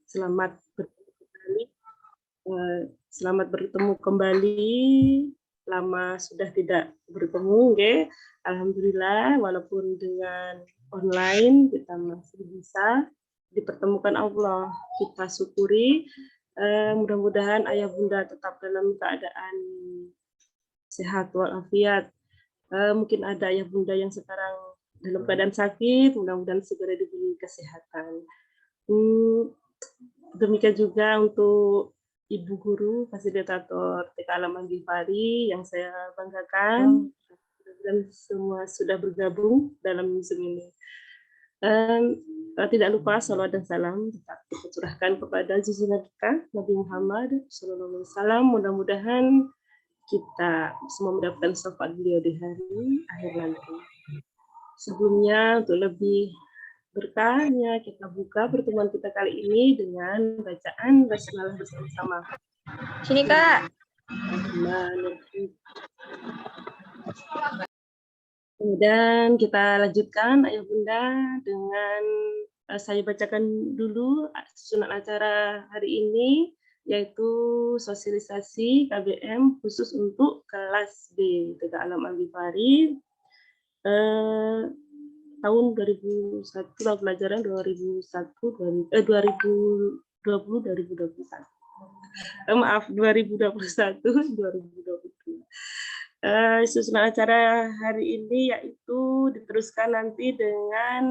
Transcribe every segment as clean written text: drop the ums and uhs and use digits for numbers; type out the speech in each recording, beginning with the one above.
Selamat bertemu kembali. Selamat bertemu kembali. Lama sudah tidak bertemu, nggih. Alhamdulillah, walaupun dengan online kita masih bisa dipertemukan Allah. Kita syukuri. Mudah-mudahan ayah bunda tetap dalam keadaan sehat walafiat. Mungkin ada ayah bunda yang sekarang dalam keadaan sakit, mudah-mudahan segera diberi kesehatan. Demikian juga untuk Ibu Guru Fasilitator TK Alam Al-Ghifari yang saya banggakan, dan semua sudah bergabung dalam Zoom ini. Tidak lupa salawat dan salam tetap kita curahkan kepada junjungan kita Nabi Muhammad SAW. Mudah-mudahan kita semua mendapatkan syafaat beliau di hari akhir nanti. Sebelumnya untuk lebih berkahnya kita buka pertemuan kita kali ini dengan bacaan basmalah bersama-sama. Sini Kak. Kemudian kita lanjutkan ayah bunda dengan saya bacakan dulu susunan acara hari ini, yaitu sosialisasi KBM khusus untuk kelas B TK Alam Al-Ghifari tahun 2001, tahun pelajaran 2020-2021. Maaf, 2021-2022. Susunan acara hari ini yaitu diteruskan nanti dengan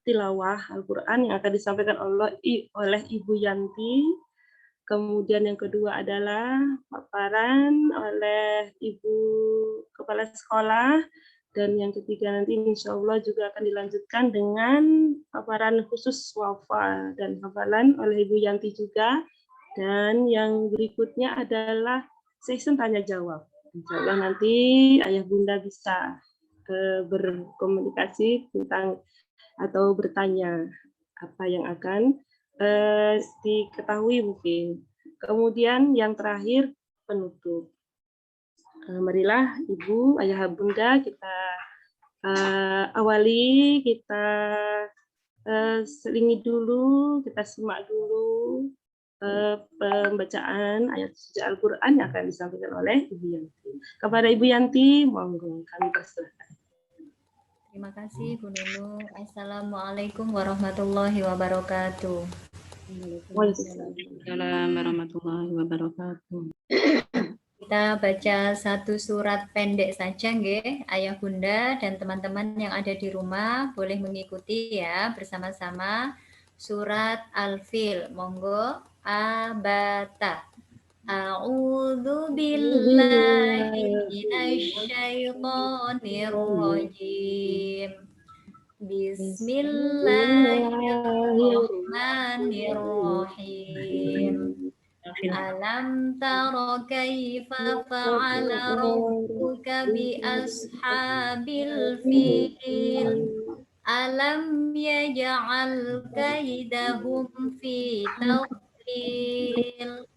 tilawah Al-Quran yang akan disampaikan oleh Ibu Yanti. Kemudian yang kedua adalah paparan oleh Ibu Kepala Sekolah. Dan yang ketiga nanti insya Allah juga akan dilanjutkan dengan paparan khusus wafa dan hafalan oleh Ibu Yanti juga. Dan yang berikutnya adalah session tanya jawab. Insya Allah nanti ayah bunda bisa berkomunikasi tentang atau bertanya apa yang akan diketahui mungkin. Kemudian yang terakhir penutup. Marilah Ibu, Ayah Bunda kita awali, kita selingi dulu, kita simak dulu pembacaan ayat suci Al-Quran yang akan disampaikan oleh Ibu Yanti. Kepada Ibu Yanti, monggo kami persilahkan. Terima kasih Bu Nunu. Assalamualaikum warahmatullahi wabarakatuh. Waalaikumsalam warahmatullahi wabarakatuh. Kita baca satu surat pendek saja, nggih, Ayah Bunda dan teman-teman yang ada di rumah boleh mengikuti ya bersama-sama. Surat Al-Fil, monggo. Abata. A'udzu billahi minasyaitonir rajim. Bismillahirrahmanirrahim. Alam tara kaifa fa'ala rabbuka bi ashabil fil. Alam yaj'al kaidahum fi tadlil.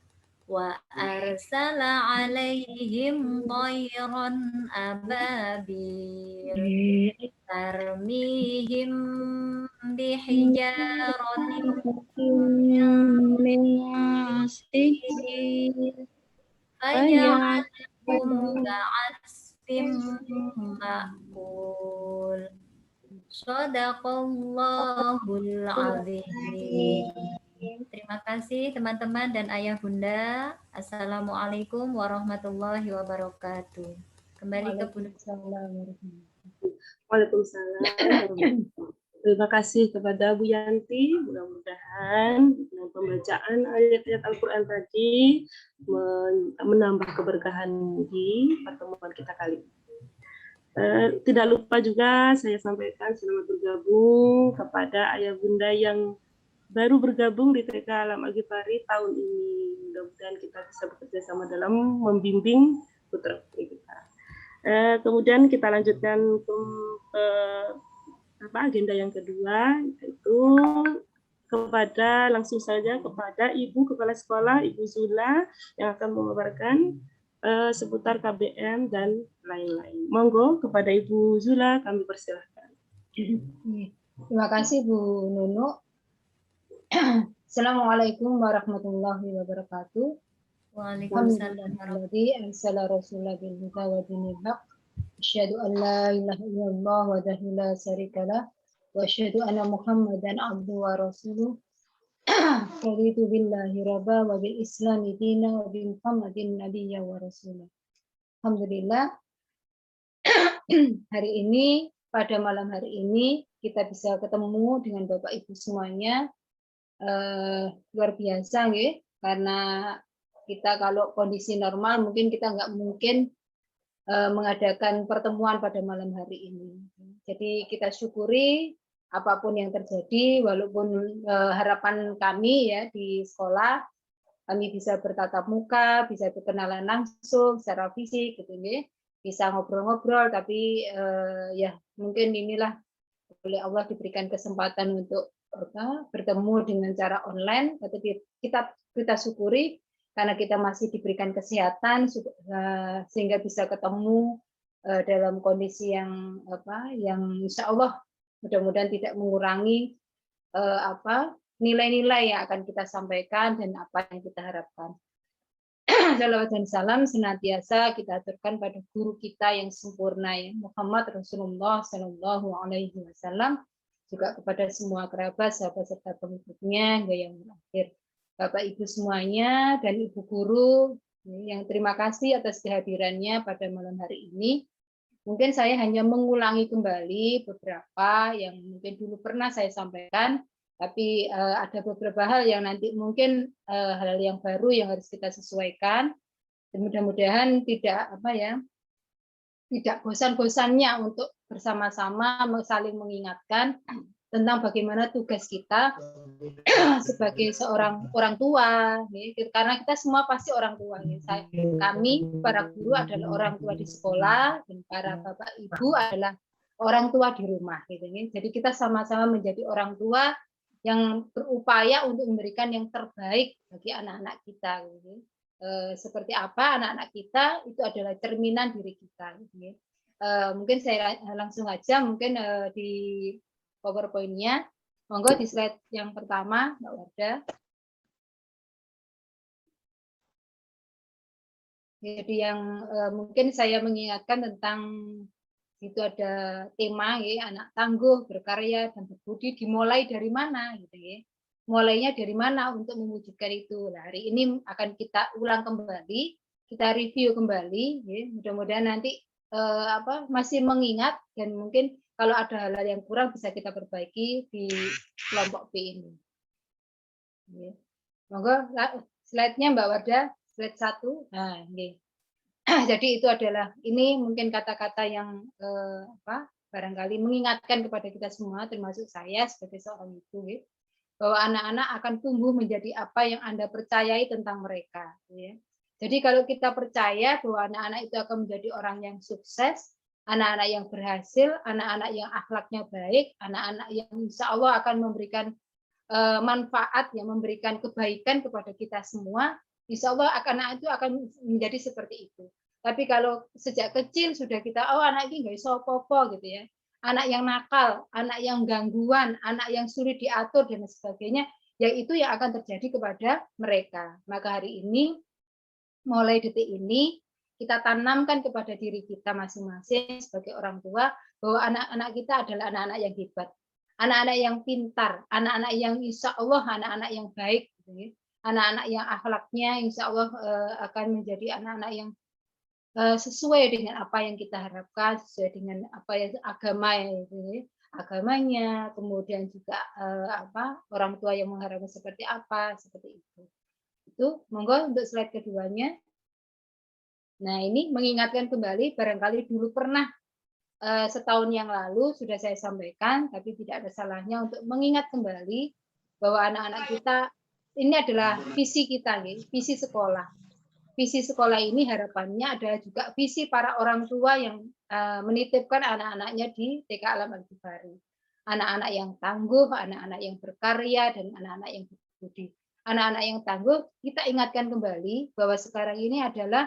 Wa arsala alaihim tayran ababil. Tarmihim bihijaratin min sijil faja'alhum ka'asfim ma'kul. Shadaqallahul azim. Terima kasih teman-teman dan ayah bunda. Assalamualaikum warahmatullahi wabarakatuh. Kembali ke Bunda. Waalaikumsalam. Terima kasih kepada Bu Yanti. Mudah-mudahan dengan pembacaan ayat-ayat Al-Quran tadi menambah keberkahan di pertemuan kita kali ini. Tidak lupa juga saya sampaikan selamat bergabung kepada ayah bunda yang baru bergabung di TK Alam Al-Ghifari tahun ini. Mudah-mudahan kita bisa bekerja sama dalam membimbing putra-putri kita. Kemudian kita lanjutkan ke agenda yang kedua, yaitu langsung saja kepada Ibu Kepala Sekolah, Ibu Zula, yang akan memaparkan seputar KBM dan lain-lain. Monggo kepada Ibu Zula, kami persilahkan. Terima kasih Bu Nunu. Assalamualaikum warahmatullahi wabarakatuh. Waalaikumsalam warahmatullahi Alhamdulilladzi ansala rasulahu bil huda wa dinil haq. Asyhadu an la ilaha illallah wahdahu la syarikalah wa asyhadu anna Muhammadan abduhu wa rasuluh. Raditu billahi rabba wa bil islami dina wa bi Muhammadin nabiyya wa rasulah. Alhamdulillah. Hari ini, pada malam hari ini kita bisa ketemu dengan Bapak Ibu semuanya. Luar biasa nggih, karena kita kalau kondisi normal mungkin kita nggak mungkin mengadakan pertemuan pada malam hari ini. Jadi kita syukuri apapun yang terjadi, walaupun harapan kami ya di sekolah kami bisa bertatap muka, bisa berkenalan langsung secara fisik gitu nggih, bisa ngobrol-ngobrol, tapi ya mungkin inilah oleh Allah diberikan kesempatan untuk bertemu dengan cara online, tapi kita syukuri karena kita masih diberikan kesehatan sehingga bisa ketemu dalam kondisi yang insya Allah mudah-mudahan tidak mengurangi nilai-nilai yang akan kita sampaikan dan apa yang kita harapkan. Salawat dan salam senantiasa kita aturkan pada guru kita yang sempurna ya, Muhammad Rasulullah Sallallahu Alaihi Wasallam, juga kepada semua kerabat, sahabat serta pengikutnya hingga yang terakhir. Bapak Ibu semuanya dan Ibu guru yang terima kasih atas kehadirannya pada malam hari ini. Mungkin saya hanya mengulangi kembali beberapa yang mungkin dulu pernah saya sampaikan, tapi ada beberapa hal yang nanti mungkin hal yang baru yang harus kita sesuaikan. Dan mudah-mudahan tidak bosan-bosannya untuk bersama-sama saling mengingatkan tentang bagaimana tugas kita sebagai seorang orang tua, karena kita semua pasti orang tua. Kami para guru adalah orang tua di sekolah dan para bapak ibu adalah orang tua di rumah. Jadi kita sama-sama menjadi orang tua yang berupaya untuk memberikan yang terbaik bagi anak-anak kita. Seperti apa anak-anak kita itu adalah cerminan diri kita. Mungkin saya langsung aja mungkin di PowerPoint-nya. Monggo di slide yang pertama, Mbak Wardah. Jadi yang mungkin saya mengingatkan tentang itu ada tema ya, anak tangguh, berkarya dan berbudi dimulai dari mana gitu ya. Mulainya dari mana untuk mewujudkan itu. Nah, hari ini akan kita ulang kembali, kita review kembali ya. Mudah-mudahan nanti masih mengingat dan mungkin kalau ada hal-hal yang kurang bisa kita perbaiki di kelompok B ini. Monggo slide-nya Mbak Wardah, slide 1. Nah, ini. Jadi itu adalah ini mungkin kata-kata yang barangkali mengingatkan kepada kita semua, termasuk saya sebagai seorang ibu, bahwa anak-anak akan tumbuh menjadi apa yang Anda percayai tentang mereka. Jadi kalau kita percaya bahwa anak-anak itu akan menjadi orang yang sukses, anak-anak yang berhasil, anak-anak yang akhlaknya baik, anak-anak yang insya Allah akan memberikan manfaat, yang memberikan kebaikan kepada kita semua, insya Allah anak itu akan menjadi seperti itu. Tapi kalau sejak kecil sudah kita, anak ini nggak bisa apa-apa gitu ya, anak yang nakal, anak yang gangguan, anak yang sulit diatur dan sebagainya, ya itu yang akan terjadi kepada mereka. Maka hari ini, mulai detik ini, kita tanamkan kepada diri kita masing-masing sebagai orang tua bahwa anak-anak kita adalah anak-anak yang hebat, anak-anak yang pintar, anak-anak yang insya Allah anak-anak yang baik, anak-anak yang akhlaknya insya Allah akan menjadi anak-anak yang sesuai dengan apa yang kita harapkan, sesuai dengan apa yang agamanya, kemudian juga orang tua yang mengharapkan seperti apa, seperti itu. Itu monggo untuk slide keduanya. Nah, ini mengingatkan kembali, barangkali dulu pernah setahun yang lalu sudah saya sampaikan, tapi tidak ada salahnya untuk mengingat kembali bahwa anak-anak kita, ini adalah visi kita, visi sekolah. Visi sekolah ini harapannya adalah juga visi para orang tua yang menitipkan anak-anaknya di TK Alam Al-Ghifari. Anak-anak yang tangguh, anak-anak yang berkarya, dan anak-anak yang berbudi. Anak-anak yang tangguh, kita ingatkan kembali bahwa sekarang ini adalah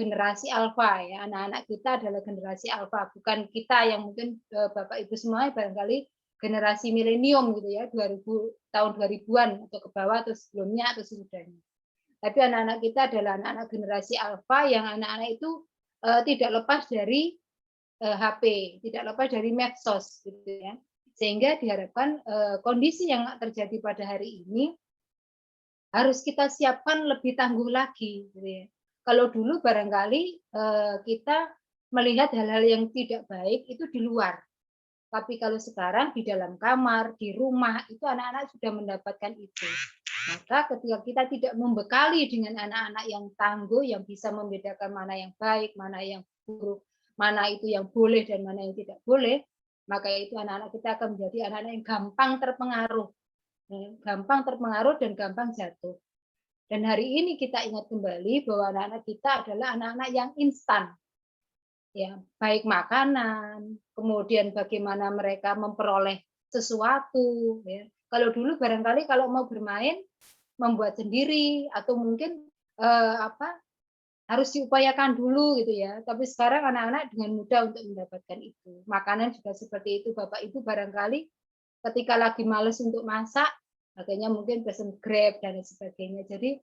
generasi alfa ya, anak-anak kita adalah generasi alfa, bukan kita yang mungkin Bapak Ibu semua barangkali generasi milenium gitu ya, 2000 tahun 2000-an atau ke bawah atau sebelumnya atau sesudahnya. Tapi anak-anak kita adalah anak-anak generasi alfa yang anak-anak itu tidak lepas dari HP, tidak lepas dari medsos gitu ya. Sehingga diharapkan kondisi yang terjadi pada hari ini harus kita siapkan lebih tangguh lagi gitu ya. Kalau dulu barangkali kita melihat hal-hal yang tidak baik itu di luar. Tapi kalau sekarang di dalam kamar, di rumah, itu anak-anak sudah mendapatkan itu. Maka ketika kita tidak membekali dengan anak-anak yang tangguh, yang bisa membedakan mana yang baik, mana yang buruk, mana itu yang boleh dan mana yang tidak boleh, maka itu anak-anak kita akan menjadi anak-anak yang gampang terpengaruh. Gampang terpengaruh dan gampang jatuh. Dan hari ini kita ingat kembali bahwa anak-anak kita adalah anak-anak yang instan. Ya, baik makanan, kemudian bagaimana mereka memperoleh sesuatu. Ya. Kalau dulu barangkali kalau mau bermain, membuat sendiri atau mungkin harus diupayakan dulu gitu ya. Tapi sekarang anak-anak dengan mudah untuk mendapatkan itu. Makanan juga seperti itu. Bapak Ibu barangkali ketika lagi males untuk masak, makanya mungkin pesen Grab dan sebagainya. Jadi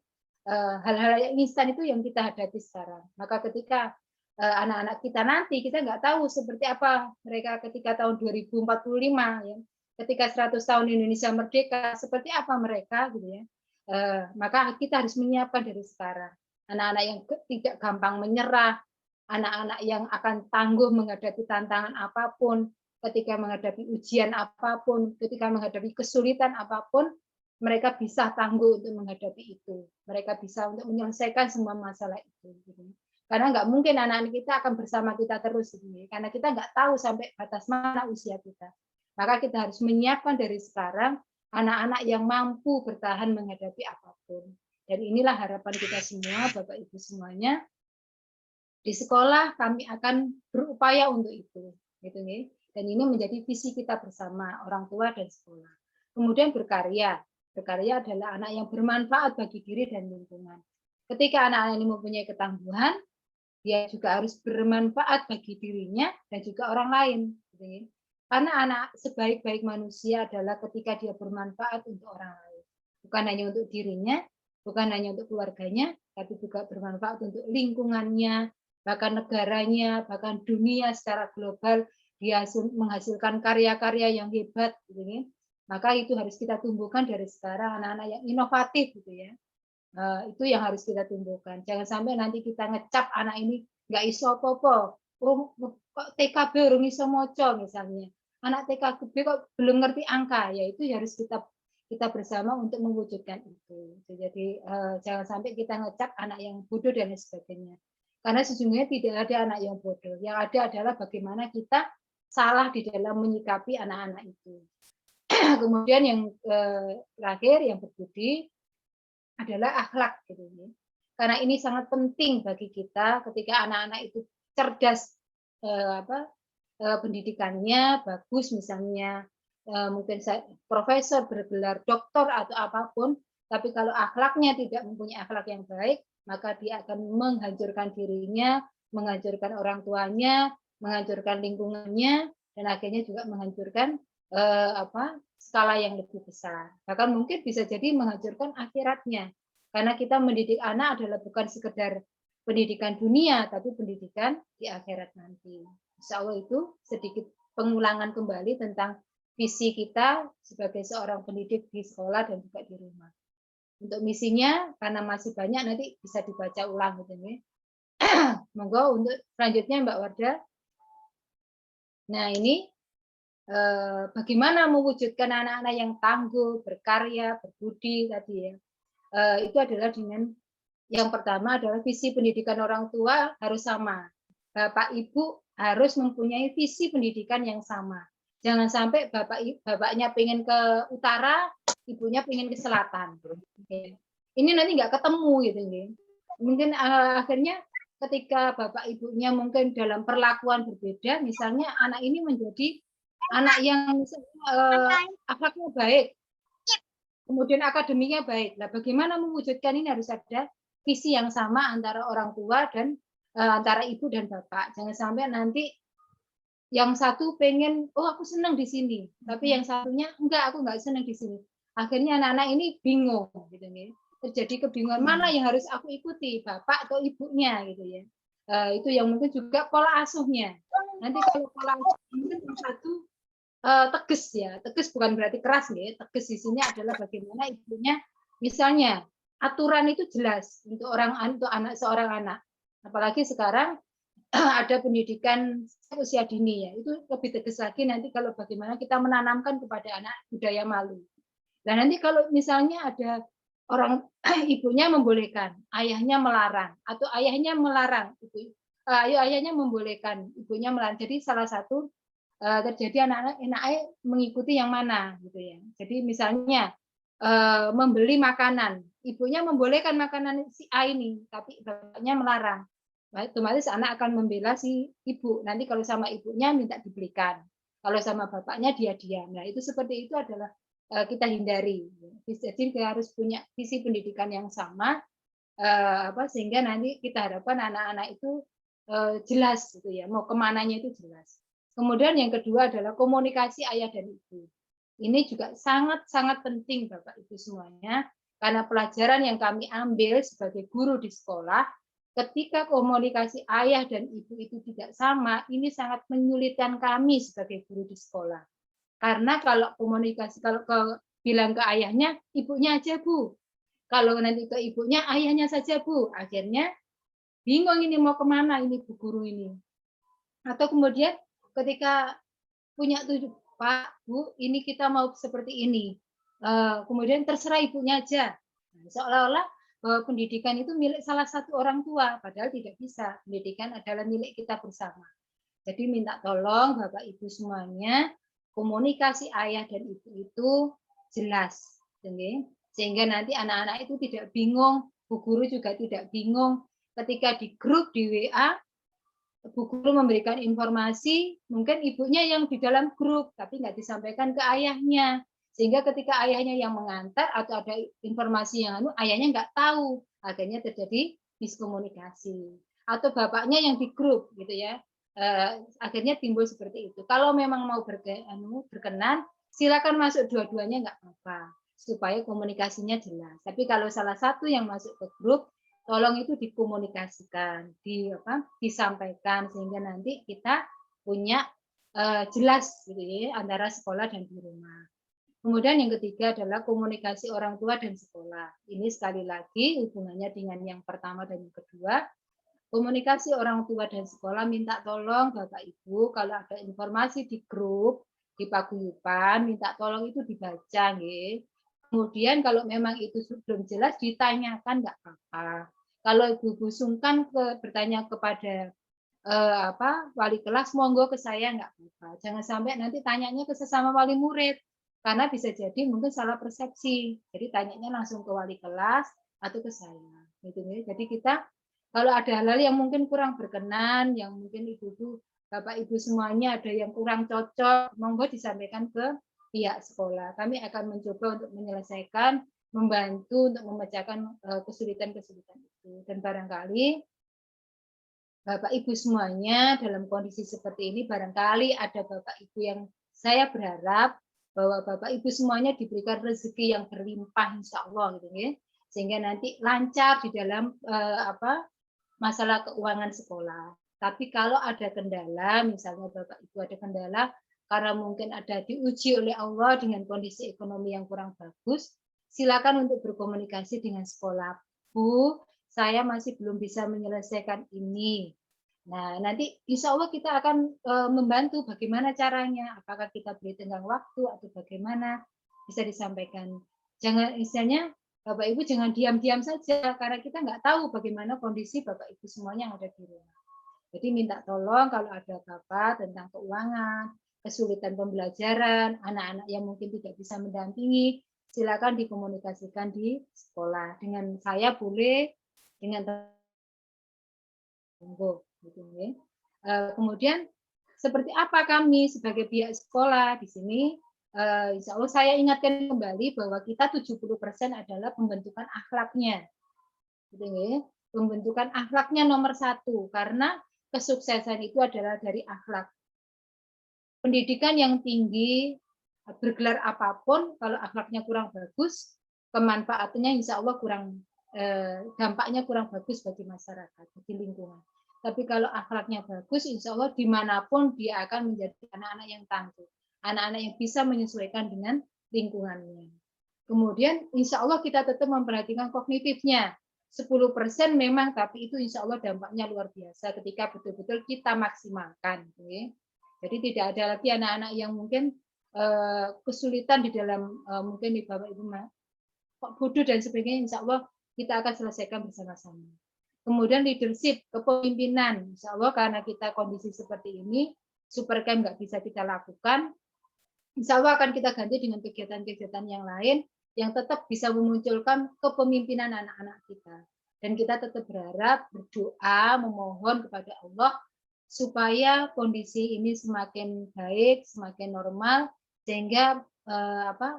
hal-hal yang instan itu yang kita hadapi sekarang. Maka ketika anak-anak kita nanti, kita nggak tahu seperti apa mereka ketika tahun 2045 ya, ketika 100 tahun Indonesia merdeka, seperti apa mereka gitu ya. Maka kita harus menyiapkan dari sekarang. Anak-anak yang tidak gampang menyerah, anak-anak yang akan tangguh menghadapi tantangan apapun, ketika menghadapi ujian apapun, ketika menghadapi kesulitan apapun, mereka bisa tangguh untuk menghadapi itu. Mereka bisa untuk menyelesaikan semua masalah itu. Gitu. Karena nggak mungkin anak-anak kita akan bersama kita terus, karena kita nggak tahu sampai batas mana usia kita. Maka kita harus menyiapkan dari sekarang anak-anak yang mampu bertahan menghadapi apapun. Dan inilah harapan kita semua, Bapak Ibu semuanya. Di sekolah kami akan berupaya untuk itu, gitu nih. Dan ini menjadi visi kita bersama orang tua dan sekolah. Kemudian berkarya. Berkarya adalah anak yang bermanfaat bagi diri dan lingkungan. Ketika anak-anak ini mempunyai ketangguhan, dia juga harus bermanfaat bagi dirinya dan juga orang lain. Karena anak sebaik-baik manusia adalah ketika dia bermanfaat untuk orang lain. Bukan hanya untuk dirinya, bukan hanya untuk keluarganya, tapi juga bermanfaat untuk lingkungannya, bahkan negaranya, bahkan dunia secara global. Dia menghasilkan karya-karya yang hebat. Maka itu harus kita tumbuhkan dari sekarang, anak-anak yang inovatif gitu ya. Itu yang harus kita tumbuhkan. Jangan sampai nanti kita ngecap anak ini nggak iso apa-apa. Kok TKB urung iso moco misalnya. Anak TKB kok belum ngerti angka. Ya itu harus kita bersama untuk mewujudkan itu. Jadi jangan sampai kita ngecap anak yang bodoh dan lain sebagainya. Karena sesungguhnya tidak ada anak yang bodoh. Yang ada adalah bagaimana kita salah di dalam menyikapi anak-anak itu. Kemudian yang terakhir yang berbudi adalah akhlak gitu ya. Karena ini sangat penting bagi kita ketika anak-anak itu cerdas pendidikannya bagus misalnya mungkin profesor bergelar doktor atau apapun, tapi kalau akhlaknya tidak mempunyai akhlak yang baik, maka dia akan menghancurkan dirinya, menghancurkan orang tuanya, menghancurkan lingkungannya, dan akhirnya juga menghancurkan skala yang lebih besar. Bahkan mungkin bisa jadi menghancurkan akhiratnya. Karena kita mendidik anak adalah bukan sekedar pendidikan dunia, tapi pendidikan di akhirat nanti. Insya Allah itu sedikit pengulangan kembali tentang visi kita sebagai seorang pendidik di sekolah dan juga di rumah. Untuk misinya, karena masih banyak nanti bisa dibaca ulang. Gitu, ya. Monggo untuk selanjutnya Mbak Warda. Nah ini bagaimana mewujudkan anak-anak yang tangguh, berkarya, berbudi tadi ya. Itu adalah dengan yang pertama adalah visi pendidikan orang tua harus sama. Bapak Ibu harus mempunyai visi pendidikan yang sama. Jangan sampai bapaknya pengen ke utara, ibunya pengen ke selatan. Oke. Ini nanti nggak ketemu gitu. Mungkin akhirnya ketika bapak ibunya mungkin dalam perlakuan berbeda, misalnya anak ini menjadi anak yang akhlaknya baik, kemudian akademiknya baik. Nah, bagaimana mewujudkan ini harus ada visi yang sama antara orang tua dan antara ibu dan bapak. Jangan sampai nanti yang satu pengen, oh aku senang di sini, tapi yang satunya enggak, aku enggak senang di sini. Akhirnya anak-anak ini bingung, gitu nih. Terjadi kebingungan mana yang harus aku ikuti, bapak atau ibunya, gitu ya. Itu yang mungkin juga pola asuhnya. Nanti kalau pola asuh mungkin yang satu tegas ya, tegas bukan berarti keras ya. Tegas di sini adalah bagaimana ibunya, misalnya aturan itu jelas untuk anak seorang anak. Apalagi sekarang ada pendidikan usia dini ya, itu lebih tegas lagi nanti kalau bagaimana kita menanamkan kepada anak budaya malu. Dan nanti kalau misalnya ada orang ibunya membolehkan, ayahnya melarang, atau ayahnya melarang, ayahnya membolehkan, ibunya melarang. Jadi salah satu terjadi anak-anak mengikuti yang mana gitu ya. Jadi misalnya membeli makanan, ibunya membolehkan makanan si A ini, tapi bapaknya melarang. Otomatis anak akan membela si ibu. Nanti kalau sama ibunya minta dibelikan, kalau sama bapaknya dia diam. Nah itu seperti itu adalah kita hindari. Jadi kita harus punya visi pendidikan yang sama, sehingga nanti kita harapkan anak-anak itu jelas gitu ya, mau kemananya itu jelas. Kemudian yang kedua adalah komunikasi ayah dan ibu. Ini juga sangat-sangat penting Bapak Ibu semuanya, karena pelajaran yang kami ambil sebagai guru di sekolah, ketika komunikasi ayah dan ibu itu tidak sama, ini sangat menyulitkan kami sebagai guru di sekolah. Karena kalau komunikasi, bilang ke ayahnya, ibunya aja Bu. Kalau nanti ke ibunya, ayahnya saja Bu. Akhirnya bingung ini mau kemana ini Bu guru ini. Atau kemudian ketika punya tujuh, Pak, Bu, ini kita mau seperti ini. Kemudian terserah ibunya aja. Seolah-olah bahwa pendidikan itu milik salah satu orang tua, padahal tidak bisa. Pendidikan adalah milik kita bersama. Jadi minta tolong Bapak Ibu semuanya, komunikasi ayah dan ibu itu jelas. Sehingga nanti anak-anak itu tidak bingung, Bu Guru juga tidak bingung. Ketika di grup di WA, Bu Guru memberikan informasi, mungkin ibunya yang di dalam grup, tapi nggak disampaikan ke ayahnya. Sehingga ketika ayahnya yang mengantar atau ada informasi yang ayahnya nggak tahu, akhirnya terjadi miskomunikasi. Atau bapaknya yang di grup, gitu ya. Akhirnya timbul seperti itu. Kalau memang mau berkenan, silakan masuk dua-duanya nggak apa-apa, supaya komunikasinya jelas. Tapi kalau salah satu yang masuk ke grup, tolong itu dikomunikasikan, disampaikan sehingga nanti kita punya jelas gitu ya, antara sekolah dan di rumah. Kemudian yang ketiga adalah komunikasi orang tua dan sekolah. Ini sekali lagi hubungannya dengan yang pertama dan yang kedua. Komunikasi orang tua dan sekolah, minta tolong Bapak Ibu kalau ada informasi di grup, di paguyuban, minta tolong itu dibaca nggih. Kemudian kalau memang itu belum jelas ditanyakan nggak apa-apa. Kalau Ibu sungkan bertanya kepada wali kelas, monggo ke saya nggak apa-apa. Jangan sampai nanti tanyanya ke sesama wali murid, karena bisa jadi mungkin salah persepsi. Jadi tanyanya langsung ke wali kelas atau ke saya. Gitu. Jadi kita kalau ada hal-hal yang mungkin kurang berkenan, yang mungkin ibu-ibu, Bapak-Ibu semuanya ada yang kurang cocok, monggo disampaikan ke pihak sekolah. Kami akan mencoba untuk menyelesaikan, membantu untuk memecahkan kesulitan-kesulitan itu. Dan barangkali Bapak Ibu semuanya dalam kondisi seperti ini, barangkali ada Bapak Ibu yang saya berharap bahwa Bapak Ibu semuanya diberikan rezeki yang berlimpah insya Allah gitu ya. Sehingga nanti lancar di dalam masalah keuangan sekolah. Tapi kalau ada kendala, misalnya Bapak Ibu ada kendala karena mungkin ada diuji oleh Allah dengan kondisi ekonomi yang kurang bagus, silakan untuk berkomunikasi dengan sekolah. Bu, saya masih belum bisa menyelesaikan ini. Nah, nanti insya Allah kita akan membantu bagaimana caranya, apakah kita beri tenggang waktu atau bagaimana, bisa disampaikan. Jangan istilahnya Bapak Ibu jangan diam-diam saja, karena kita nggak tahu bagaimana kondisi Bapak Ibu semuanya yang ada di rumah. Jadi minta tolong kalau ada apa-apa tentang keuangan, kesulitan pembelajaran, anak-anak yang mungkin tidak bisa mendampingi, silakan dikomunikasikan di sekolah. Dengan saya boleh, dengan kemudian seperti apa kami sebagai pihak sekolah di sini? Insya Allah saya ingatkan kembali bahwa kita 70% adalah pembentukan akhlaknya. Pembentukan akhlaknya nomor 1, karena kesuksesan itu adalah dari akhlak. pendidikan yang tinggi, bergelar apapun, kalau akhlaknya kurang bagus, kemanfaatannya insya Allah kurang, dampaknya kurang bagus bagi masyarakat, bagi lingkungan. Tapi kalau akhlaknya bagus, insya Allah dimanapun dia akan menjadi anak-anak yang tangguh, anak-anak yang bisa menyesuaikan dengan lingkungannya. Kemudian insya Allah kita tetap memperhatikan kognitifnya. 10% memang, tapi itu insya Allah dampaknya luar biasa ketika betul-betul kita maksimalkan. Jadi tidak ada lagi anak-anak yang mungkin kesulitan di dalam mungkin di Bapak Ibu bodoh dan sebagainya, insya Allah kita akan selesaikan bersama-sama. Kemudian leadership, kepemimpinan, insya Allah karena kita kondisi seperti ini, supercamp nggak bisa kita lakukan, insya Allah akan kita ganti dengan kegiatan-kegiatan yang lain yang tetap bisa memunculkan kepemimpinan anak-anak kita. Dan kita tetap berharap, berdoa, memohon kepada Allah supaya kondisi ini semakin baik, semakin normal, sehingga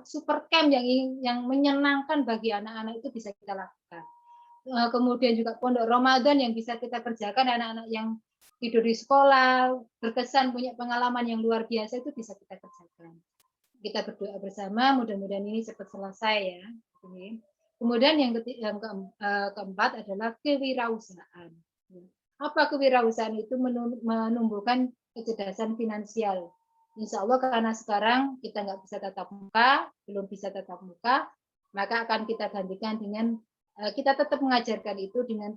super camp yang menyenangkan bagi anak-anak itu bisa kita lakukan. Kemudian juga pondok Ramadan yang bisa kita kerjakan, anak-anak yang tidur di sekolah, berkesan, punya pengalaman yang luar biasa, itu bisa kita kerjakan. Kita berdoa bersama, mudah-mudahan ini cepat selesai ya. Kemudian yang keempat adalah kewirausahaan. Apa kewirausahaan itu? Menumbuhkan kecerdasan finansial. Insya Allah karena sekarang kita nggak bisa tatap muka, belum bisa tatap muka, maka akan kita gantikan dengan kita tetap mengajarkan itu dengan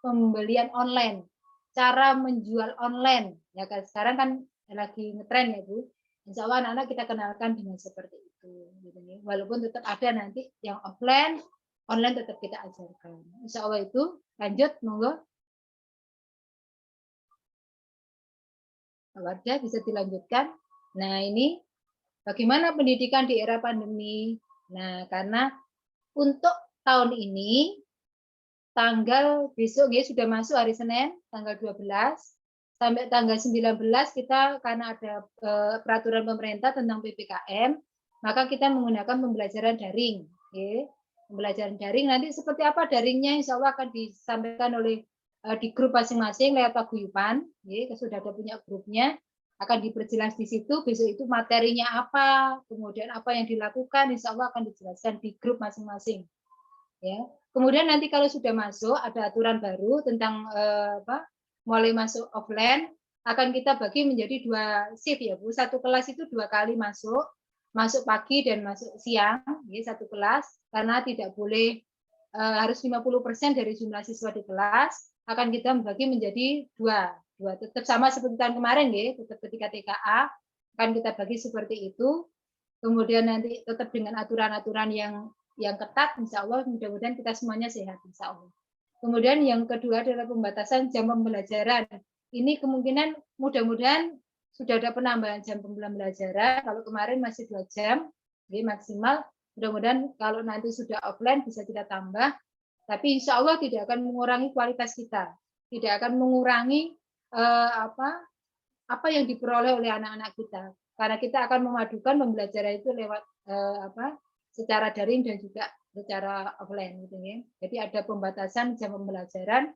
pembelian online, cara menjual online. Ya kan sekarang kan lagi ngetren ya Bu. Insya Allah anak-anak kita kenalkan dengan seperti itu. Walaupun tetap ada nanti yang offline, online tetap kita ajarkan. Insya Allah itu. Lanjut, monggo. Wardah bisa dilanjutkan. Nah ini bagaimana pendidikan di era pandemi. Nah karena untuk tahun ini, tanggal besok ya sudah masuk hari Senin, tanggal 12, sampai tanggal 19 kita karena ada peraturan pemerintah tentang PPKM, maka kita menggunakan pembelajaran daring. Pembelajaran daring nanti seperti apa daringnya, insya Allah akan disampaikan oleh di grup masing-masing lewat paguyuban. Sudah ada punya grupnya, akan diperjelas di situ. Besok itu materinya apa, kemudian apa yang dilakukan, insya Allah akan dijelaskan di grup masing-masing. Ya. Kemudian nanti kalau sudah masuk ada aturan baru tentang mulai masuk offline, akan kita bagi menjadi 2 shift ya Bu. Satu kelas itu 2 kali masuk pagi dan masuk siang, ya, satu kelas, karena tidak boleh harus 50% dari jumlah siswa di kelas, akan kita membagi menjadi 2. Tetap sama seperti tahun kemarin ya, tetap ketika TKA akan kita bagi seperti itu. Kemudian nanti tetap dengan aturan-aturan yang ketat, insya Allah mudah-mudahan kita semuanya sehat, insya Allah. Kemudian yang kedua adalah pembatasan jam pembelajaran. Ini kemungkinan mudah-mudahan sudah ada penambahan jam pembelajaran. Kalau kemarin masih 2 jam, jadi maksimal. Mudah-mudahan kalau nanti sudah offline bisa kita tambah. Tapi insya Allah tidak akan mengurangi kualitas kita, tidak akan mengurangi apa yang diperoleh oleh anak-anak kita. Karena kita akan memadukan pembelajaran itu lewat secara daring dan juga secara offline gitu ya. Jadi ada pembatasan jam pembelajaran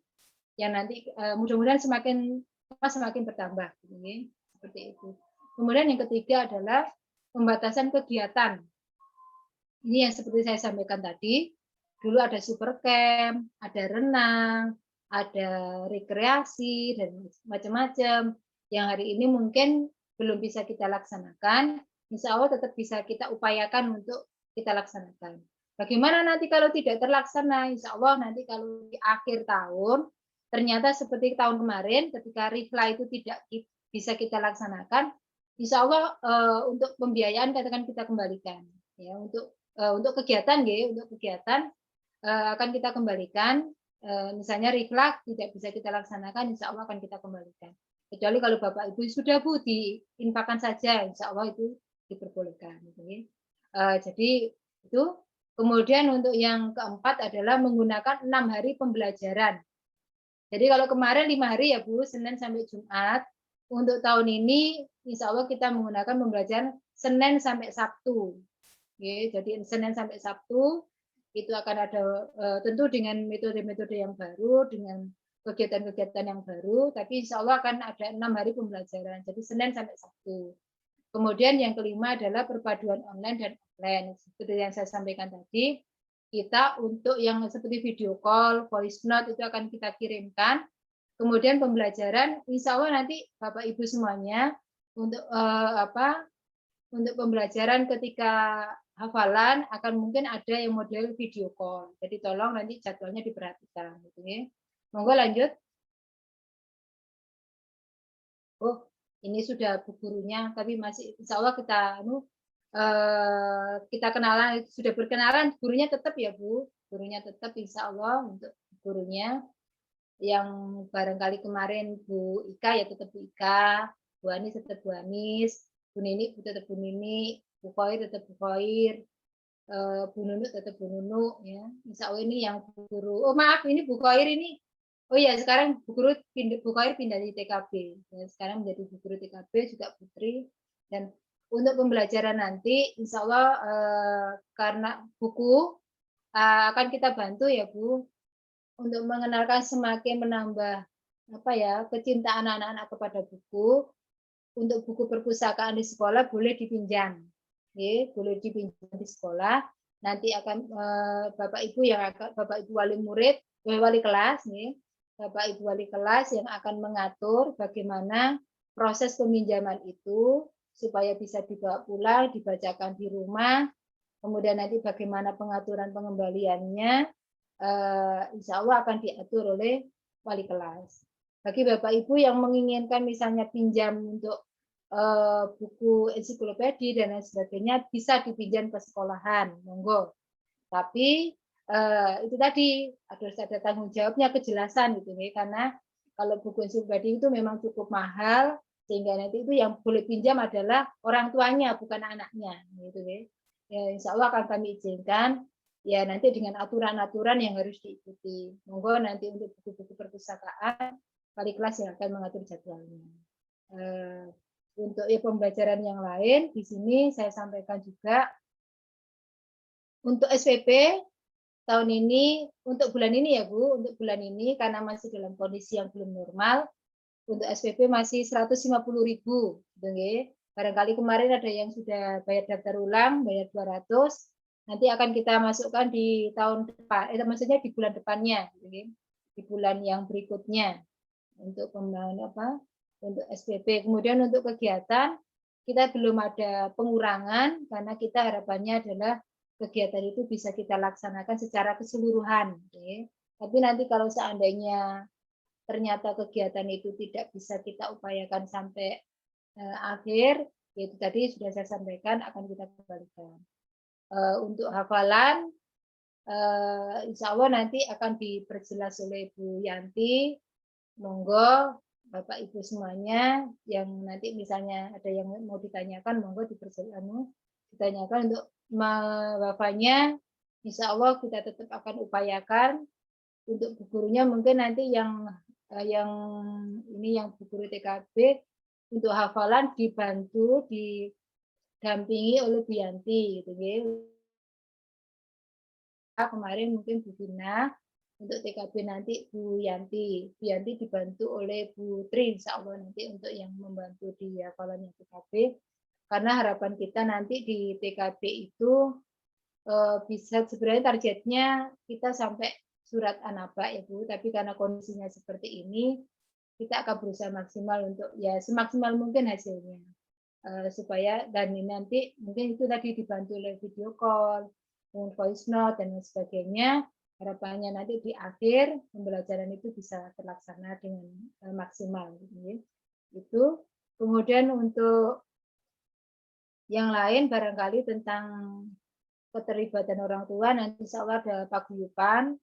yang nanti mudah-mudahan semakin bertambah gitu ya. Seperti itu. Kemudian yang ketiga adalah pembatasan kegiatan. Ini yang seperti saya sampaikan tadi. Dulu ada super camp, ada renang, ada rekreasi dan macam-macam. Yang hari ini mungkin belum bisa kita laksanakan. Insya Allah tetap bisa kita upayakan untuk kita laksanakan. Bagaimana nanti kalau tidak terlaksana? Insya Allah nanti kalau di akhir tahun, ternyata seperti tahun kemarin ketika rifla itu tidak bisa kita laksanakan, insya Allah untuk pembiayaan katakan kita kembalikan. Ya, untuk kegiatan ya, untuk kegiatan akan kita kembalikan. Misalnya rifla tidak bisa kita laksanakan, insya Allah akan kita kembalikan. Kecuali kalau Bapak Ibu sudah Bu diinfakkan saja, insya Allah itu diperbolehkan. Gitu ya. Jadi itu. Kemudian untuk yang keempat adalah menggunakan 6 hari pembelajaran. Jadi kalau kemarin 5 hari ya Bu, Senin sampai Jumat. Untuk tahun ini insya Allah kita menggunakan pembelajaran Senin sampai Sabtu. Oke, jadi Senin sampai Sabtu itu akan ada tentu dengan metode-metode yang baru, dengan kegiatan-kegiatan yang baru, tapi insya Allah akan ada 6 hari pembelajaran, jadi Senin sampai Sabtu. Kemudian yang kelima adalah perpaduan online dan offline. Seperti yang saya sampaikan tadi, kita untuk yang seperti video call, voice note itu akan kita kirimkan. Kemudian pembelajaran, insya Allah nanti Bapak Ibu semuanya untuk untuk pembelajaran ketika hafalan akan mungkin ada yang model video call. Jadi tolong nanti jadwalnya diperhatikan. Gitu ya. Monggo lanjut. Oh, ini sudah bu gurunya, tapi masih insya Allah kita kenalan, sudah berkenalan, gurunya tetap ya Bu, gurunya tetap insya Allah untuk gurunya. Yang barangkali kemarin Bu Ika ya tetap Bu Ika, Bu Anis tetap Bu Anis, Bu Nini tetap Bu Nini, Bu Khoir tetap Bu Khoir, Bu Nunu tetap Bu Nunu ya. Insya Allah ini yang Bu Guru. Oh maaf, ini Bu Khoir ini. Oh ya sekarang Bu Khoir pindah di TKB. Ya, sekarang menjadi Bu Guru TKB juga Putri. Dan untuk pembelajaran nanti, insya Allah karena buku akan kita bantu ya Bu untuk mengenalkan semakin menambah kecintaan anak-anak kepada buku. Untuk buku perpustakaan di sekolah boleh dipinjam, boleh dipinjam di sekolah. Nanti akan Bapak Ibu Bapak Ibu wali kelas, Bapak Ibu wali kelas yang akan mengatur bagaimana proses peminjaman itu supaya bisa dibawa pulang, dibacakan di rumah. Kemudian nanti bagaimana pengaturan pengembaliannya. Insya Allah akan diatur oleh wali kelas. Bagi Bapak Ibu yang menginginkan misalnya pinjam untuk buku ensiklopedi dan lain sebagainya, bisa dipinjam ke sekolahan, monggo. Tapi itu tadi harus ada tanggung jawabnya, kejelasan gitu ya, karena kalau buku ensiklopedi itu memang cukup mahal, sehingga nanti itu yang boleh pinjam adalah orang tuanya, bukan anaknya, gitu ya. Ya, insya Allah akan kami izinkan. Ya nanti dengan aturan-aturan yang harus diikuti. Monggo nanti untuk buku-buku perpustakaan, wali kelas yang akan mengatur jadwalnya. Untuk pembelajaran yang lain, di sini saya sampaikan juga untuk SPP tahun ini, untuk bulan ini ya Bu, untuk bulan ini karena masih dalam kondisi yang belum normal, untuk SPP masih 150.000. Barangkali kemarin ada yang sudah bayar daftar ulang, bayar 200. Nanti akan kita masukkan di tahun depan, maksudnya di bulan depannya, di bulan yang berikutnya untuk untuk SPP. Kemudian untuk kegiatan kita belum ada pengurangan karena kita harapannya adalah kegiatan itu bisa kita laksanakan secara keseluruhan. Tapi nanti kalau seandainya ternyata kegiatan itu tidak bisa kita upayakan sampai akhir, yaitu tadi sudah saya sampaikan akan kita kembalikan. Untuk hafalan, insya Allah nanti akan diperjelas oleh Bu Yanti. Monggo Bapak Ibu semuanya yang nanti misalnya ada yang mau ditanyakan, monggo ditanyakan untuk bapaknya. Insya Allah kita tetap akan upayakan. Untuk bu gurunya mungkin nanti yang Bu Guru TKB untuk hafalan dibantu didampingi oleh Bu Yanti gitu ya. Kemarin mungkin Bu Gina, untuk TKB nanti Bu Yanti dibantu oleh Bu Tri insya Allah nanti untuk yang membantu di hafalannya TKB. Karena harapan kita nanti di TKB itu bisa sebenarnya targetnya kita sampai surat An-Naba ya Bu, tapi karena kondisinya seperti ini kita akan berusaha maksimal untuk ya semaksimal mungkin hasilnya. Supaya dan nanti mungkin itu tadi dibantu oleh video call, voice note dan sebagainya. Harapannya nanti di akhir pembelajaran itu bisa terlaksana dengan maksimal. Itu. Kemudian untuk yang lain barangkali tentang keterlibatan orang tua nanti insya Allah ada paguyuban.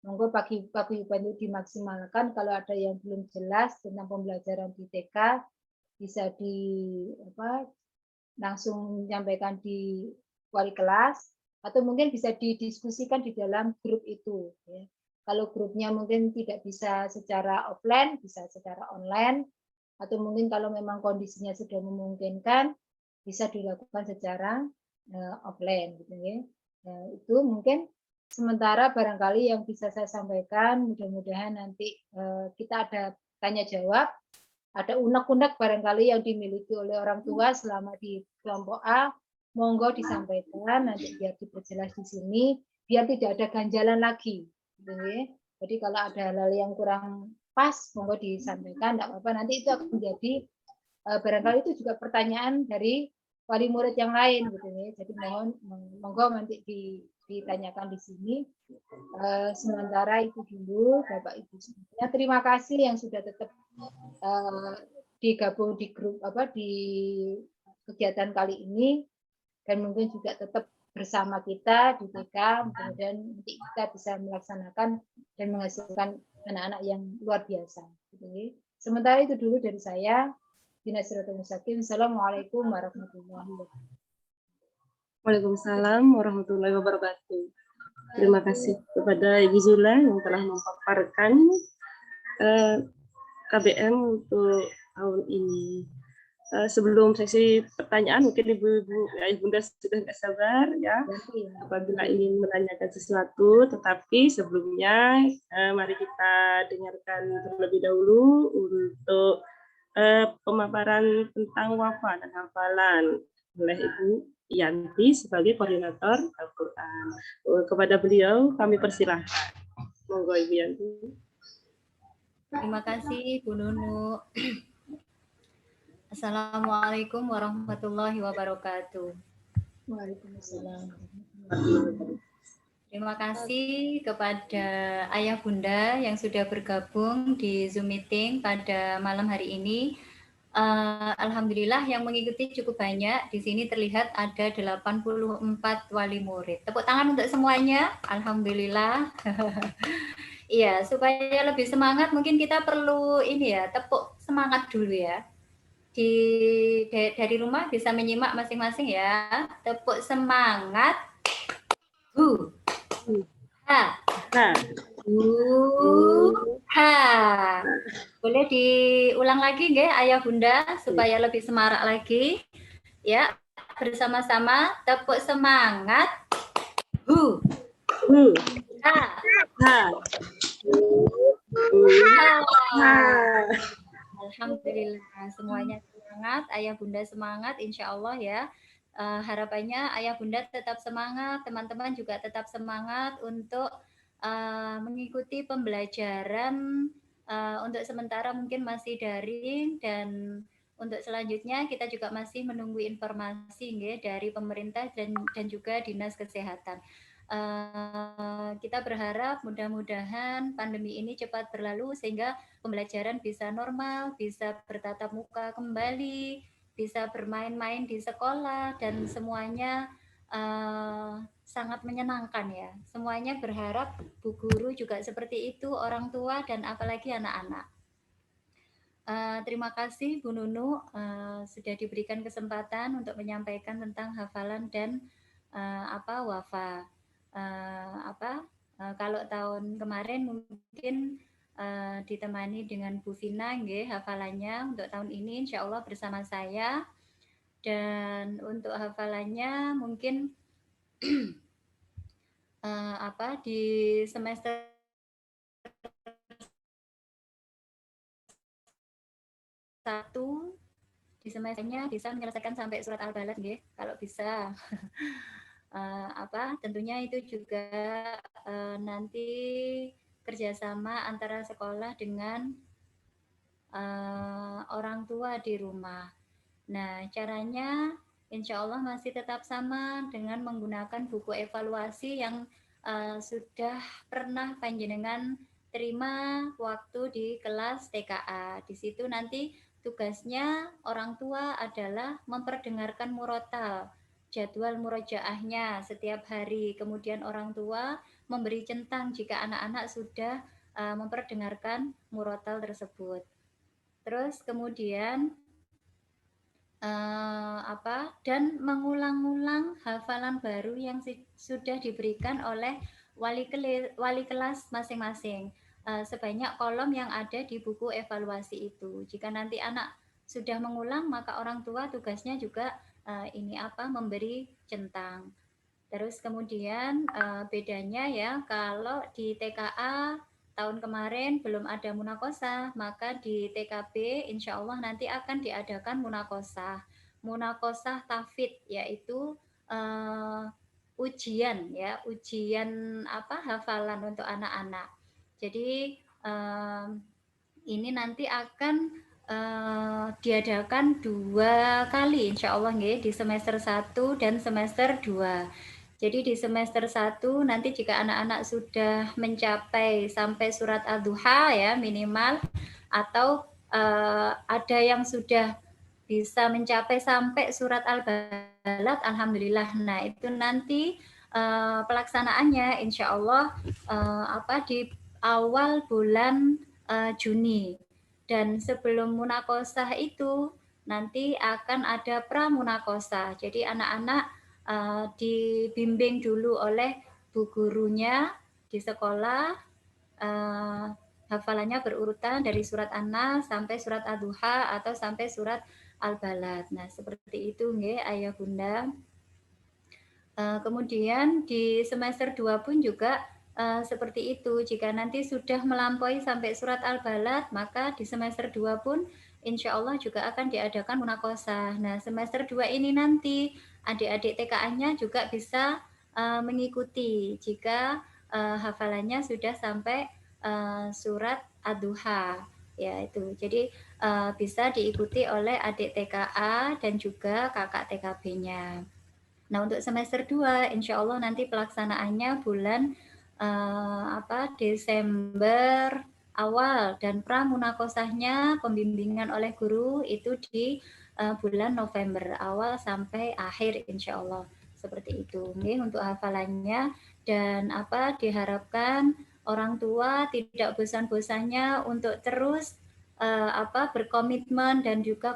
Monggo paguyuban itu dimaksimalkan. Kalau ada yang belum jelas tentang pembelajaran di TK bisa langsung menyampaikan di wali kelas atau mungkin bisa didiskusikan di dalam grup itu. Ya. Kalau grupnya mungkin tidak bisa secara offline, bisa secara online, atau mungkin kalau memang kondisinya sudah memungkinkan, bisa dilakukan secara offline. Gitu ya. Nah, itu mungkin Sementara barangkali yang bisa saya sampaikan, mudah-mudahan nanti kita ada tanya jawab, ada unek-unek barangkali yang dimiliki oleh orang tua selama di kelompok A, monggo disampaikan nanti biar diperjelas di sini, biar tidak ada ganjalan lagi. Gitu ya. Jadi kalau ada hal-hal yang kurang pas, monggo disampaikan, tidak apa-apa. Nanti itu akan menjadi barangkali itu juga pertanyaan dari wali murid yang lain, gitu ya. Jadi mohon monggo nanti ditanyakan di sini. Sementara itu dulu, Bapak Ibu semuanya. Terima kasih yang sudah tetap digabung di grup di kegiatan kali ini, dan mungkin juga tetap bersama kita di TK. Mudah-mudahan nanti kita bisa melaksanakan dan menghasilkan anak-anak yang luar biasa. Sementara itu dulu dari saya. Assalamualaikum warahmatullahi wabarakatuh. Waalaikumsalam warahmatullahi wabarakatuh. Terima kasih kepada Ibu Zula yang telah memaparkan KBM untuk tahun ini. Sebelum sesi pertanyaan, mungkin ibu-ibu ya bunda sudah nggak sabar ya apabila ingin menanyakan sesuatu, tetapi sebelumnya mari kita dengarkan terlebih dahulu untuk pemaparan tentang wafa dan hafalan oleh Ibu Yanti sebagai koordinator Al-Quran. Kepada beliau kami persilahkan. Monggo Ibu Yanti. Terima kasih Bu Nunu. Assalamualaikum warahmatullahi wabarakatuh. Waalaikumsalam. Terima kasih kepada Ayah Bunda yang sudah bergabung di Zoom meeting pada malam hari ini. Alhamdulillah yang mengikuti cukup banyak. Di sini terlihat ada 84 wali murid. Tepuk tangan untuk semuanya. Alhamdulillah. Iya, supaya lebih semangat mungkin kita perlu ini ya, tepuk semangat dulu ya. Dari rumah bisa menyimak masing-masing ya. Tepuk semangat. Ha. Ha. Boleh diulang lagi nggih Ayah Bunda supaya lebih semarak lagi. Ya, bersama-sama tepuk semangat. Ha. Ha. Alhamdulillah semuanya semangat, Ayah Bunda semangat, insya Allah ya. Harapannya Ayah Bunda tetap semangat, teman-teman juga tetap semangat untuk mengikuti pembelajaran. Untuk sementara mungkin masih daring, dan untuk selanjutnya kita juga masih menunggu informasi dari pemerintah dan juga Dinas Kesehatan. Kita berharap mudah-mudahan pandemi ini cepat berlalu sehingga pembelajaran bisa normal, bisa bertatap muka kembali, bisa bermain-main di sekolah, dan semuanya sangat menyenangkan ya. Semuanya berharap Bu Guru juga seperti itu, orang tua dan apalagi anak-anak. Terima kasih Bu Nunu sudah diberikan kesempatan untuk menyampaikan tentang hafalan dan wafa. Kalau tahun kemarin mungkin ditemani dengan Bu Vina hafalannya. Untuk tahun ini insya Allah bersama saya, dan untuk hafalannya mungkin di semester satu di semesternya bisa menyelesaikan sampai surat Al-Balad kalau bisa. Tentunya itu juga nanti kerjasama antara sekolah dengan orang tua di rumah. Nah, caranya insya Allah masih tetap sama dengan menggunakan buku evaluasi yang sudah pernah panjenengan terima waktu di kelas TKA. Di situ nanti tugasnya orang tua adalah memperdengarkan murotal, jadwal murojaahnya setiap hari. Kemudian orang tua memberi centang jika anak-anak sudah memperdengarkan murotal tersebut. Terus kemudian dan mengulang-ulang hafalan baru yang sudah diberikan oleh wali kelas masing-masing. Sebanyak kolom yang ada di buku evaluasi itu. Jika nanti anak sudah mengulang, maka orang tua tugasnya juga memberi centang. Terus kemudian bedanya ya, kalau di TKA tahun kemarin belum ada munakosah, maka di TKB insya Allah nanti akan diadakan munakosah. Munakosah tafid, yaitu ujian ya, ujian hafalan untuk anak-anak. Jadi ini nanti akan diadakan 2 kali insya Allah di semester 1 dan semester 2. Jadi di semester 1 nanti jika anak-anak sudah mencapai sampai surat Ad-Duha ya minimal, atau ada yang sudah bisa mencapai sampai surat Al-Balad, alhamdulillah. Nah itu nanti pelaksanaannya insya Allah di awal bulan Juni. Dan sebelum munakosah itu nanti akan ada pramunakosah. Jadi anak-anak dibimbing dulu oleh bu gurunya di sekolah, hafalannya berurutan dari surat An-Nas sampai surat Ad-Duha atau sampai surat Al-Balad. Nah, seperti itu nggih Ayah Bunda. Kemudian di semester 2 pun juga seperti itu. Jika nanti sudah melampaui sampai surat Al-Balad, maka di semester 2 pun insya Allah juga akan diadakan munakosah. Nah, semester 2 ini nanti adik-adik TKA-nya juga bisa mengikuti jika hafalannya sudah sampai surat Ad-Duha. Ya, itu. Jadi bisa diikuti oleh adik TKA dan juga kakak TKB-nya. Nah, untuk semester 2 insya Allah nanti pelaksanaannya bulan Desember awal, dan pramunakosahnya pembimbingan oleh guru itu di bulan November awal sampai akhir insya Allah. Seperti itu untuk hafalannya. Dan diharapkan orang tua tidak bosan-bosannya untuk terus berkomitmen dan juga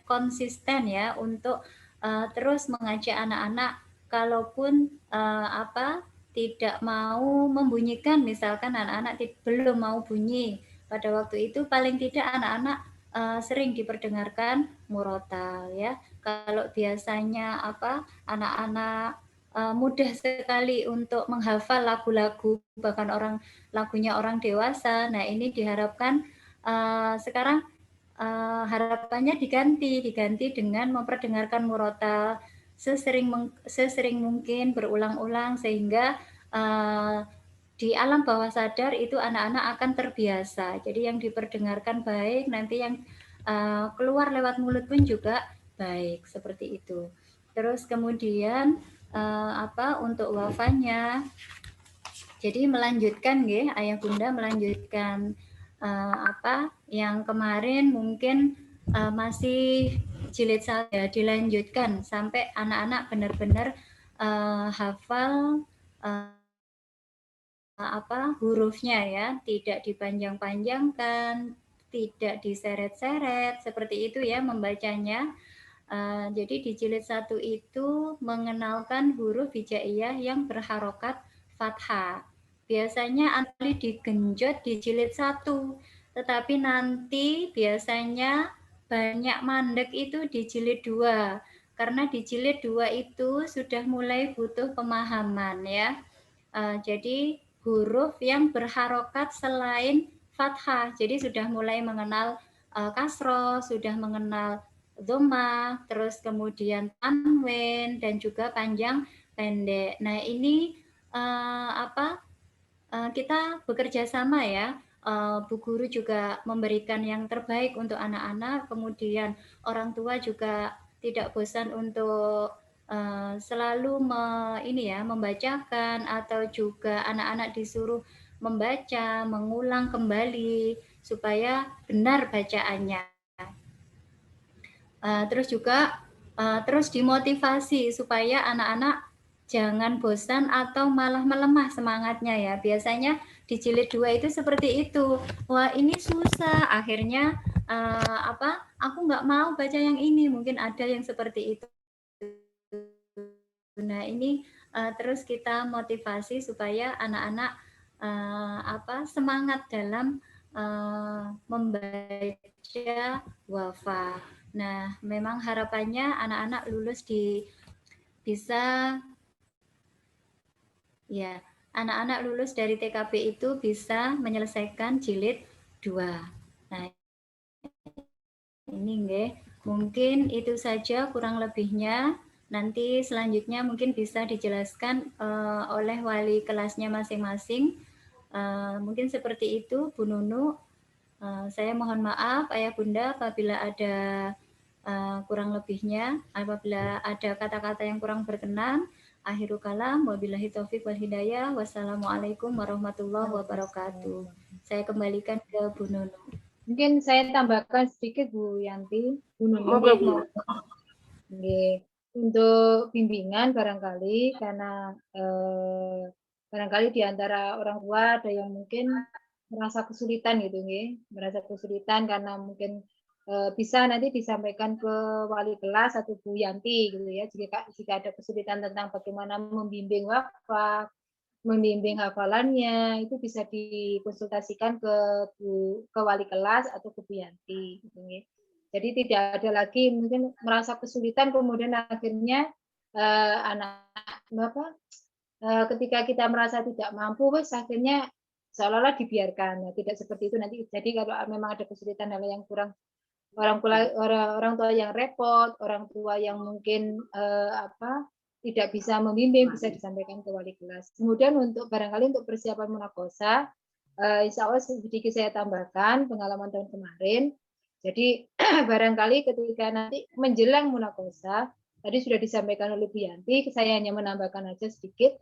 konsisten ya untuk terus mengajak anak-anak, kalaupun tidak mau membunyikan, misalkan anak-anak belum mau bunyi pada waktu itu, paling tidak anak-anak sering diperdengarkan murotal ya. Kalau biasanya anak-anak mudah sekali untuk menghafal lagu-lagu, bahkan lagunya orang dewasa. Nah, ini diharapkan sekarang harapannya diganti dengan memperdengarkan murotal sesering mungkin berulang-ulang, sehingga di alam bawah sadar itu anak-anak akan terbiasa. Jadi yang diperdengarkan baik, nanti yang keluar lewat mulut pun juga baik, seperti itu. Terus kemudian untuk wafanya, jadi melanjutkan Ayah Bunda melanjutkan yang kemarin mungkin masih jilid 1 ya, dilanjutkan sampai anak-anak benar-benar hafal hurufnya ya, tidak dipanjang-panjangkan, tidak diseret-seret, seperti itu ya membacanya. Jadi di jilid 1 itu mengenalkan huruf hijaiyah yang berharokat fathah. Biasanya anali digenjot di jilid 1, tetapi nanti biasanya banyak mandek itu di jilid 2, karena di jilid 2 itu sudah mulai butuh pemahaman ya. Jadi huruf yang berharokat selain fathah, jadi sudah mulai mengenal kasroh, sudah mengenal dhamma, terus kemudian tanwin, dan juga panjang pendek. Nah, ini kita bekerja sama ya. Bu guru juga memberikan yang terbaik untuk anak-anak, kemudian orang tua juga tidak bosan untuk selalu membacakan, atau juga anak-anak disuruh membaca, mengulang kembali supaya benar bacaannya. Terus juga terus dimotivasi supaya anak-anak jangan bosan atau malah melemah semangatnya ya. Biasanya di jilid 2 itu seperti itu. Wah, ini susah, akhirnya aku nggak mau baca yang ini, mungkin ada yang seperti itu. Nah, ini terus kita motivasi supaya anak-anak semangat dalam membaca wafa. Nah, memang harapannya anak-anak lulus bisa Ya, anak-anak lulus dari TKP itu bisa menyelesaikan jilid 2. Nah, ini nggih, mungkin itu saja kurang lebihnya. Nanti selanjutnya mungkin bisa dijelaskan oleh wali kelasnya masing-masing. Mungkin seperti itu, Bu Nunu. Saya mohon maaf, Ayah Bunda, apabila ada kurang lebihnya, apabila ada kata-kata yang kurang berkenan. Akhirul kalam, wabillahi taufik wal hidayah. Wassalamualaikum warahmatullahi wabarakatuh. Saya kembalikan ke Bu Nunu. Mungkin saya tambahkan sedikit Bu Yanti, Bu Nunu. Moga, Bu. Untuk bimbingan barangkali karena barangkali di antara orang tua ada yang mungkin merasa kesulitan gitu, merasa kesulitan karena mungkin bisa nanti disampaikan ke wali kelas atau Bu Yanti gitu ya, jika ada kesulitan tentang bagaimana membimbing wakaf, membimbing hafalannya, itu bisa dikonsultasikan ke wali kelas atau ke Bu Yanti gitu ya. Jadi tidak ada lagi mungkin merasa kesulitan kemudian akhirnya ketika kita merasa tidak mampu, akhirnya seolah-olah dibiarkan. Tidak seperti itu nanti. Jadi kalau memang ada kesulitan hal yang kurang, orang tua yang repot, orang tua yang mungkin tidak bisa membimbing, bisa disampaikan ke wali kelas. Kemudian barangkali untuk persiapan munakosa, insya Allah sedikit saya tambahkan pengalaman tahun kemarin. Jadi barangkali ketika nanti menjelang munakosa, tadi sudah disampaikan oleh Bu Yanti, saya hanya menambahkan aja sedikit.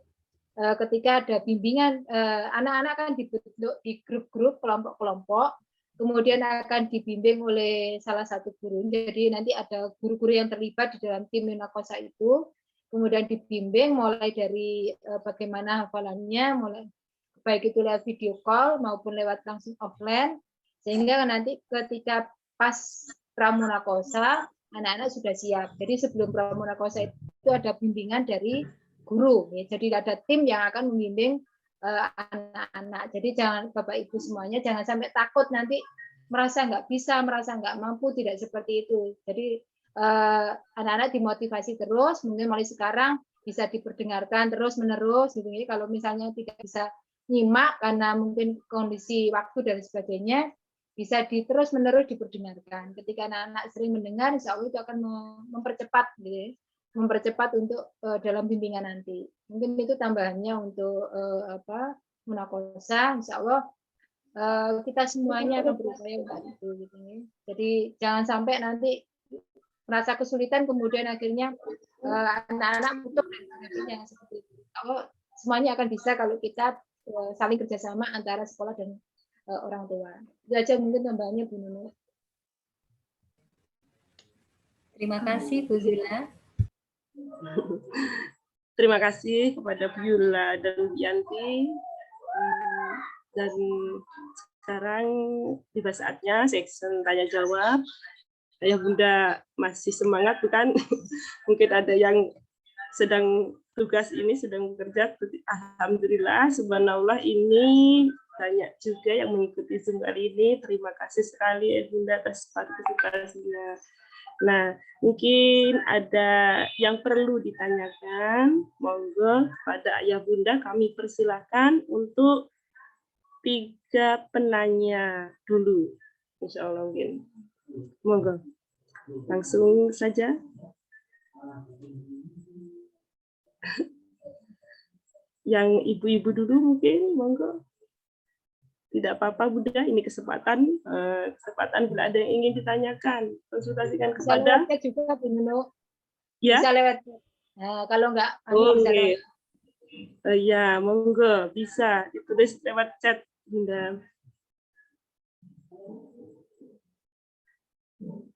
Ketika ada bimbingan, anak-anak kan dibentuk di grup-grup, kelompok-kelompok, kemudian akan dibimbing oleh salah satu guru. Jadi nanti ada guru-guru yang terlibat di dalam tim munakosa itu, kemudian dibimbing mulai dari bagaimana hafalannya, mulai baik itu lewat video call maupun lewat langsung offline, sehingga nanti ketika pas pramunakosa anak-anak sudah siap. Jadi sebelum pramunakosa itu ada bimbingan dari guru, ya. Jadi ada tim yang akan membimbing anak-anak. Jadi jangan Bapak Ibu semuanya jangan sampai takut nanti merasa nggak bisa, merasa nggak mampu, tidak seperti itu. Jadi anak-anak dimotivasi terus, mungkin mulai sekarang bisa diperdengarkan terus menerus gitu. Jadi kalau misalnya tidak bisa nyimak karena mungkin kondisi waktu dan sebagainya, bisa terus menerus diperdengarkan. Ketika anak-anak sering mendengar, insya Allah itu akan mempercepat, gitu, mempercepat untuk dalam bimbingan nanti. Mungkin itu tambahannya untuk munakosa. Insya Allah kita semuanya akan berupaya untuk itu. Gitu. Jadi jangan sampai nanti merasa kesulitan kemudian akhirnya anak-anak butuh dan sebagainya seperti itu. Kalau semuanya akan bisa kalau kita saling kerjasama antara sekolah dan orang tua. Itu aja mungkin tambahannya Bu Nunu. Terima kasih Bu Zula. Terima kasih kepada Bu Yula dan Bu Yanti. Dan sekarang tiba saatnya section tanya jawab. Ayah Bunda masih semangat bukan? Mungkin ada yang sedang tugas ini sedang bekerja. Alhamdulillah, subhanallah, ini banyak juga yang mengikuti Zoom kali ini. Terima kasih sekali Ayah Bunda atas partisipasinya. Nah, mungkin ada yang perlu ditanyakan, monggo pada Ayah Bunda kami persilahkan untuk 3 penanya dulu. Insya Allah mungkin. Monggo. Langsung saja. Yang ibu-ibu dulu mungkin, monggo. Tidak apa-apa Bunda, ini kesempatan bila ada yang ingin ditanyakan, konsultasikan kepada. Bisa lewat juga Bu Nunu. Ya? Bisa lewat. Nah, kalau enggak, bisa lewat. Ya, monggo, bisa ditulis lewat chat Bunda.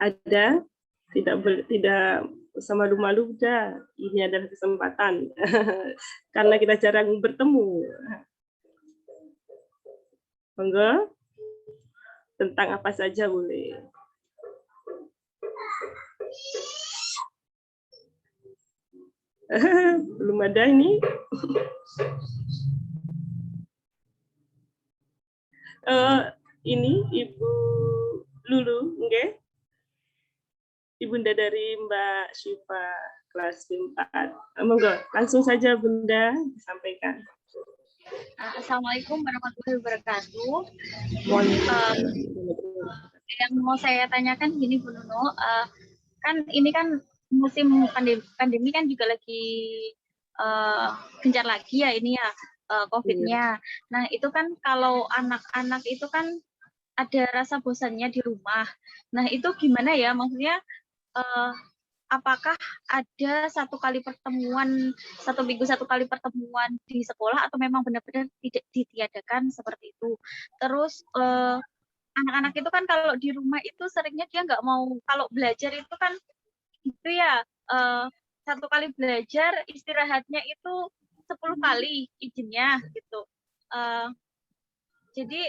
Ada? Tidak usah malu-malu, Bunda. Ini adalah kesempatan karena kita jarang bertemu. Monggo, tentang apa saja boleh. Belum ada ini. Ini Ibu Lulu, okay? Ibunda dari Mbak Syifa kelas 4. Monggo, langsung saja Bunda disampaikan. Assalamualaikum warahmatullahi wabarakatuh. Mohon Yang mau saya tanyakan gini Bu Nuno, kan ini kan musim pandemi kan juga lagi gencar lagi ya ini ya COVID-nya. Nah itu kan kalau anak-anak itu kan ada rasa bosannya di rumah. Nah itu gimana ya, maksudnya apakah ada satu minggu satu kali pertemuan di sekolah atau memang benar-benar tidak ditiadakan seperti itu. Terus anak-anak itu kan kalau di rumah itu seringnya dia nggak mau, kalau belajar itu kan itu ya satu kali belajar istirahatnya itu 10 kali izinnya gitu. Jadi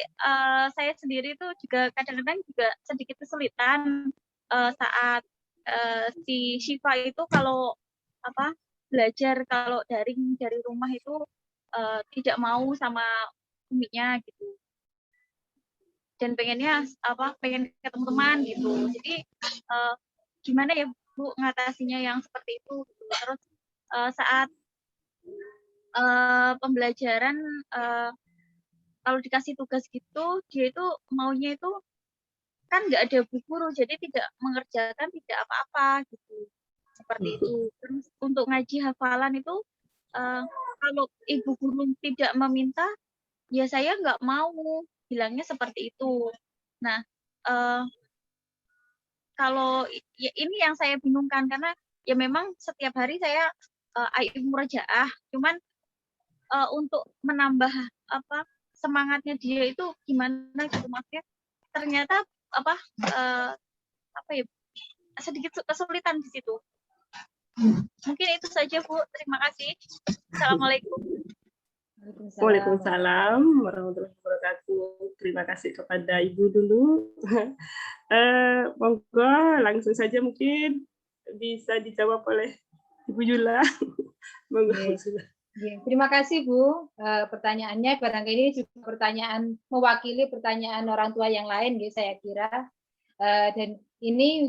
saya sendiri itu juga kadang-kadang juga sedikit kesulitan saat si Syifa itu kalau belajar kalau daring dari rumah itu tidak mau sama uminya gitu. Dan pengennya pengen ketemu teman gitu. Jadi gimana ya Bu ngatasinya yang seperti itu gitu. Terus saat pembelajaran kalau dikasih tugas gitu dia itu maunya itu kan nggak ada bu guru jadi tidak mengerjakan tidak apa-apa gitu seperti itu. Terus untuk ngaji hafalan itu kalau ibu guru tidak meminta ya saya nggak mau, bilangnya seperti itu. Nah kalau ya ini yang saya bingungkan karena ya memang setiap hari saya murojaah, cuman untuk menambah semangatnya dia itu gimana gitu, maksudnya ternyata sedikit kesulitan di situ. Mungkin itu saja Bu, terima kasih. Assalamualaikum. Waalaikumsalam warahmatullahi wabarakatuh. Terima kasih kepada Ibu dulu. Monggo langsung saja mungkin bisa dijawab oleh Ibu Yula. Monggo. Terima kasih Bu. Pertanyaannya barangkali juga pertanyaan mewakili pertanyaan orang tua yang lain, saya kira. Dan ini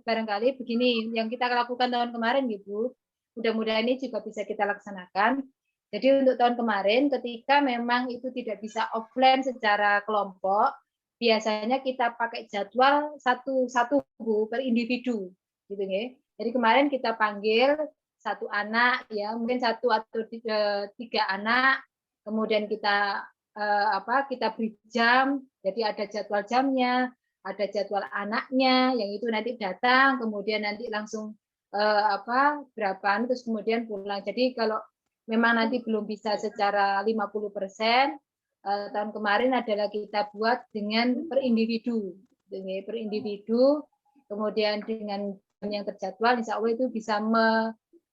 barangkali begini yang kita lakukan tahun kemarin, Bu. Mudah-mudahan ini juga bisa kita laksanakan. Jadi untuk tahun kemarin, ketika memang itu tidak bisa offline secara kelompok, biasanya kita pakai jadwal satu Bu per individu, gitu ya. Jadi kemarin kita panggil satu anak ya mungkin satu atau tiga anak, kemudian kita kita beri jam, jadi ada jadwal jamnya, ada jadwal anaknya yang itu nanti datang, kemudian nanti langsung berapa terus kemudian pulang. Jadi kalau memang nanti belum bisa secara 50%, tahun kemarin adalah kita buat dengan per individu, kemudian dengan yang terjadwal, insya Allah itu bisa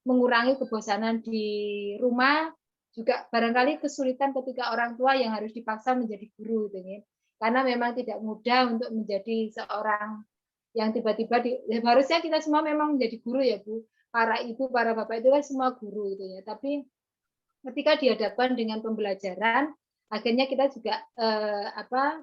mengurangi kebosanan di rumah, juga barangkali kesulitan ketika orang tua yang harus dipaksa menjadi guru, karena memang tidak mudah untuk menjadi seorang yang tiba-tiba harusnya kita semua memang menjadi guru ya Bu, para ibu, para bapak itu kan semua guru tapi ketika dihadapkan dengan pembelajaran, akhirnya kita juga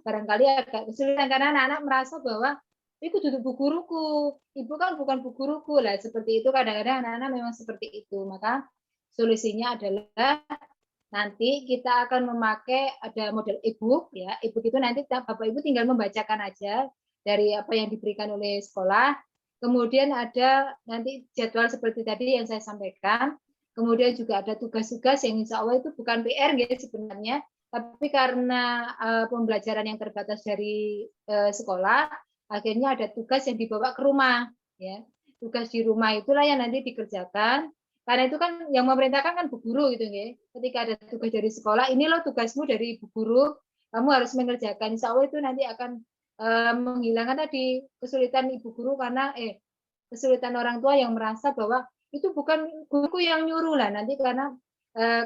barangkali agak kesulitan karena anak-anak merasa bahwa itu duduk bu guruku, ibu kan bukan bu guruku lah, seperti itu. Kadang-kadang anak-anak memang seperti itu. Maka solusinya adalah nanti kita akan memakai ada model e-book ya. E-book itu nanti Bapak Ibu tinggal membacakan aja dari apa yang diberikan oleh sekolah. Kemudian ada nanti jadwal seperti tadi yang saya sampaikan. Kemudian juga ada tugas-tugas yang insya Allah itu bukan PR sebenarnya, tapi karena pembelajaran yang terbatas dari sekolah, akhirnya ada tugas yang dibawa ke rumah, ya. Tugas di rumah itulah yang nanti dikerjakan. Karena itu kan yang memerintahkan kan bu guru gitu, ya. Ketika ada tugas dari sekolah, ini loh tugasmu dari bu guru, kamu harus mengerjakan. Insya Allah itu nanti akan menghilangkan tadi kesulitan ibu guru karena kesulitan orang tua yang merasa bahwa itu bukan guruku yang nyuruh lah nanti karena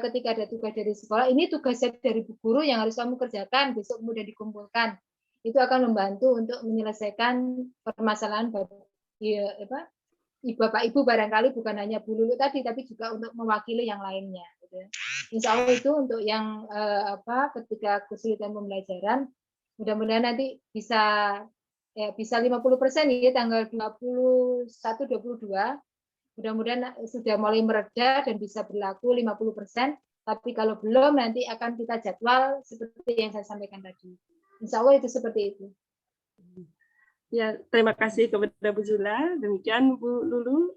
ketika ada tugas dari sekolah, ini tugasnya dari bu guru yang harus kamu kerjakan, besok kemudian dikumpulkan. Itu akan membantu untuk menyelesaikan permasalahan Bapak Ibu barangkali bukan hanya Bu Lulu tadi, tapi juga untuk mewakili yang lainnya. Insya Allah itu untuk yang ketika kesulitan pembelajaran, mudah-mudahan nanti bisa 50% ya tanggal 21-22. Mudah-mudahan sudah mulai mereda dan bisa berlaku 50%. Tapi kalau belum, nanti akan kita jadwal seperti yang saya sampaikan tadi. Insya Allah itu seperti itu. Ya, terima kasih kepada Bu Zula. Demikian Bu Lulu.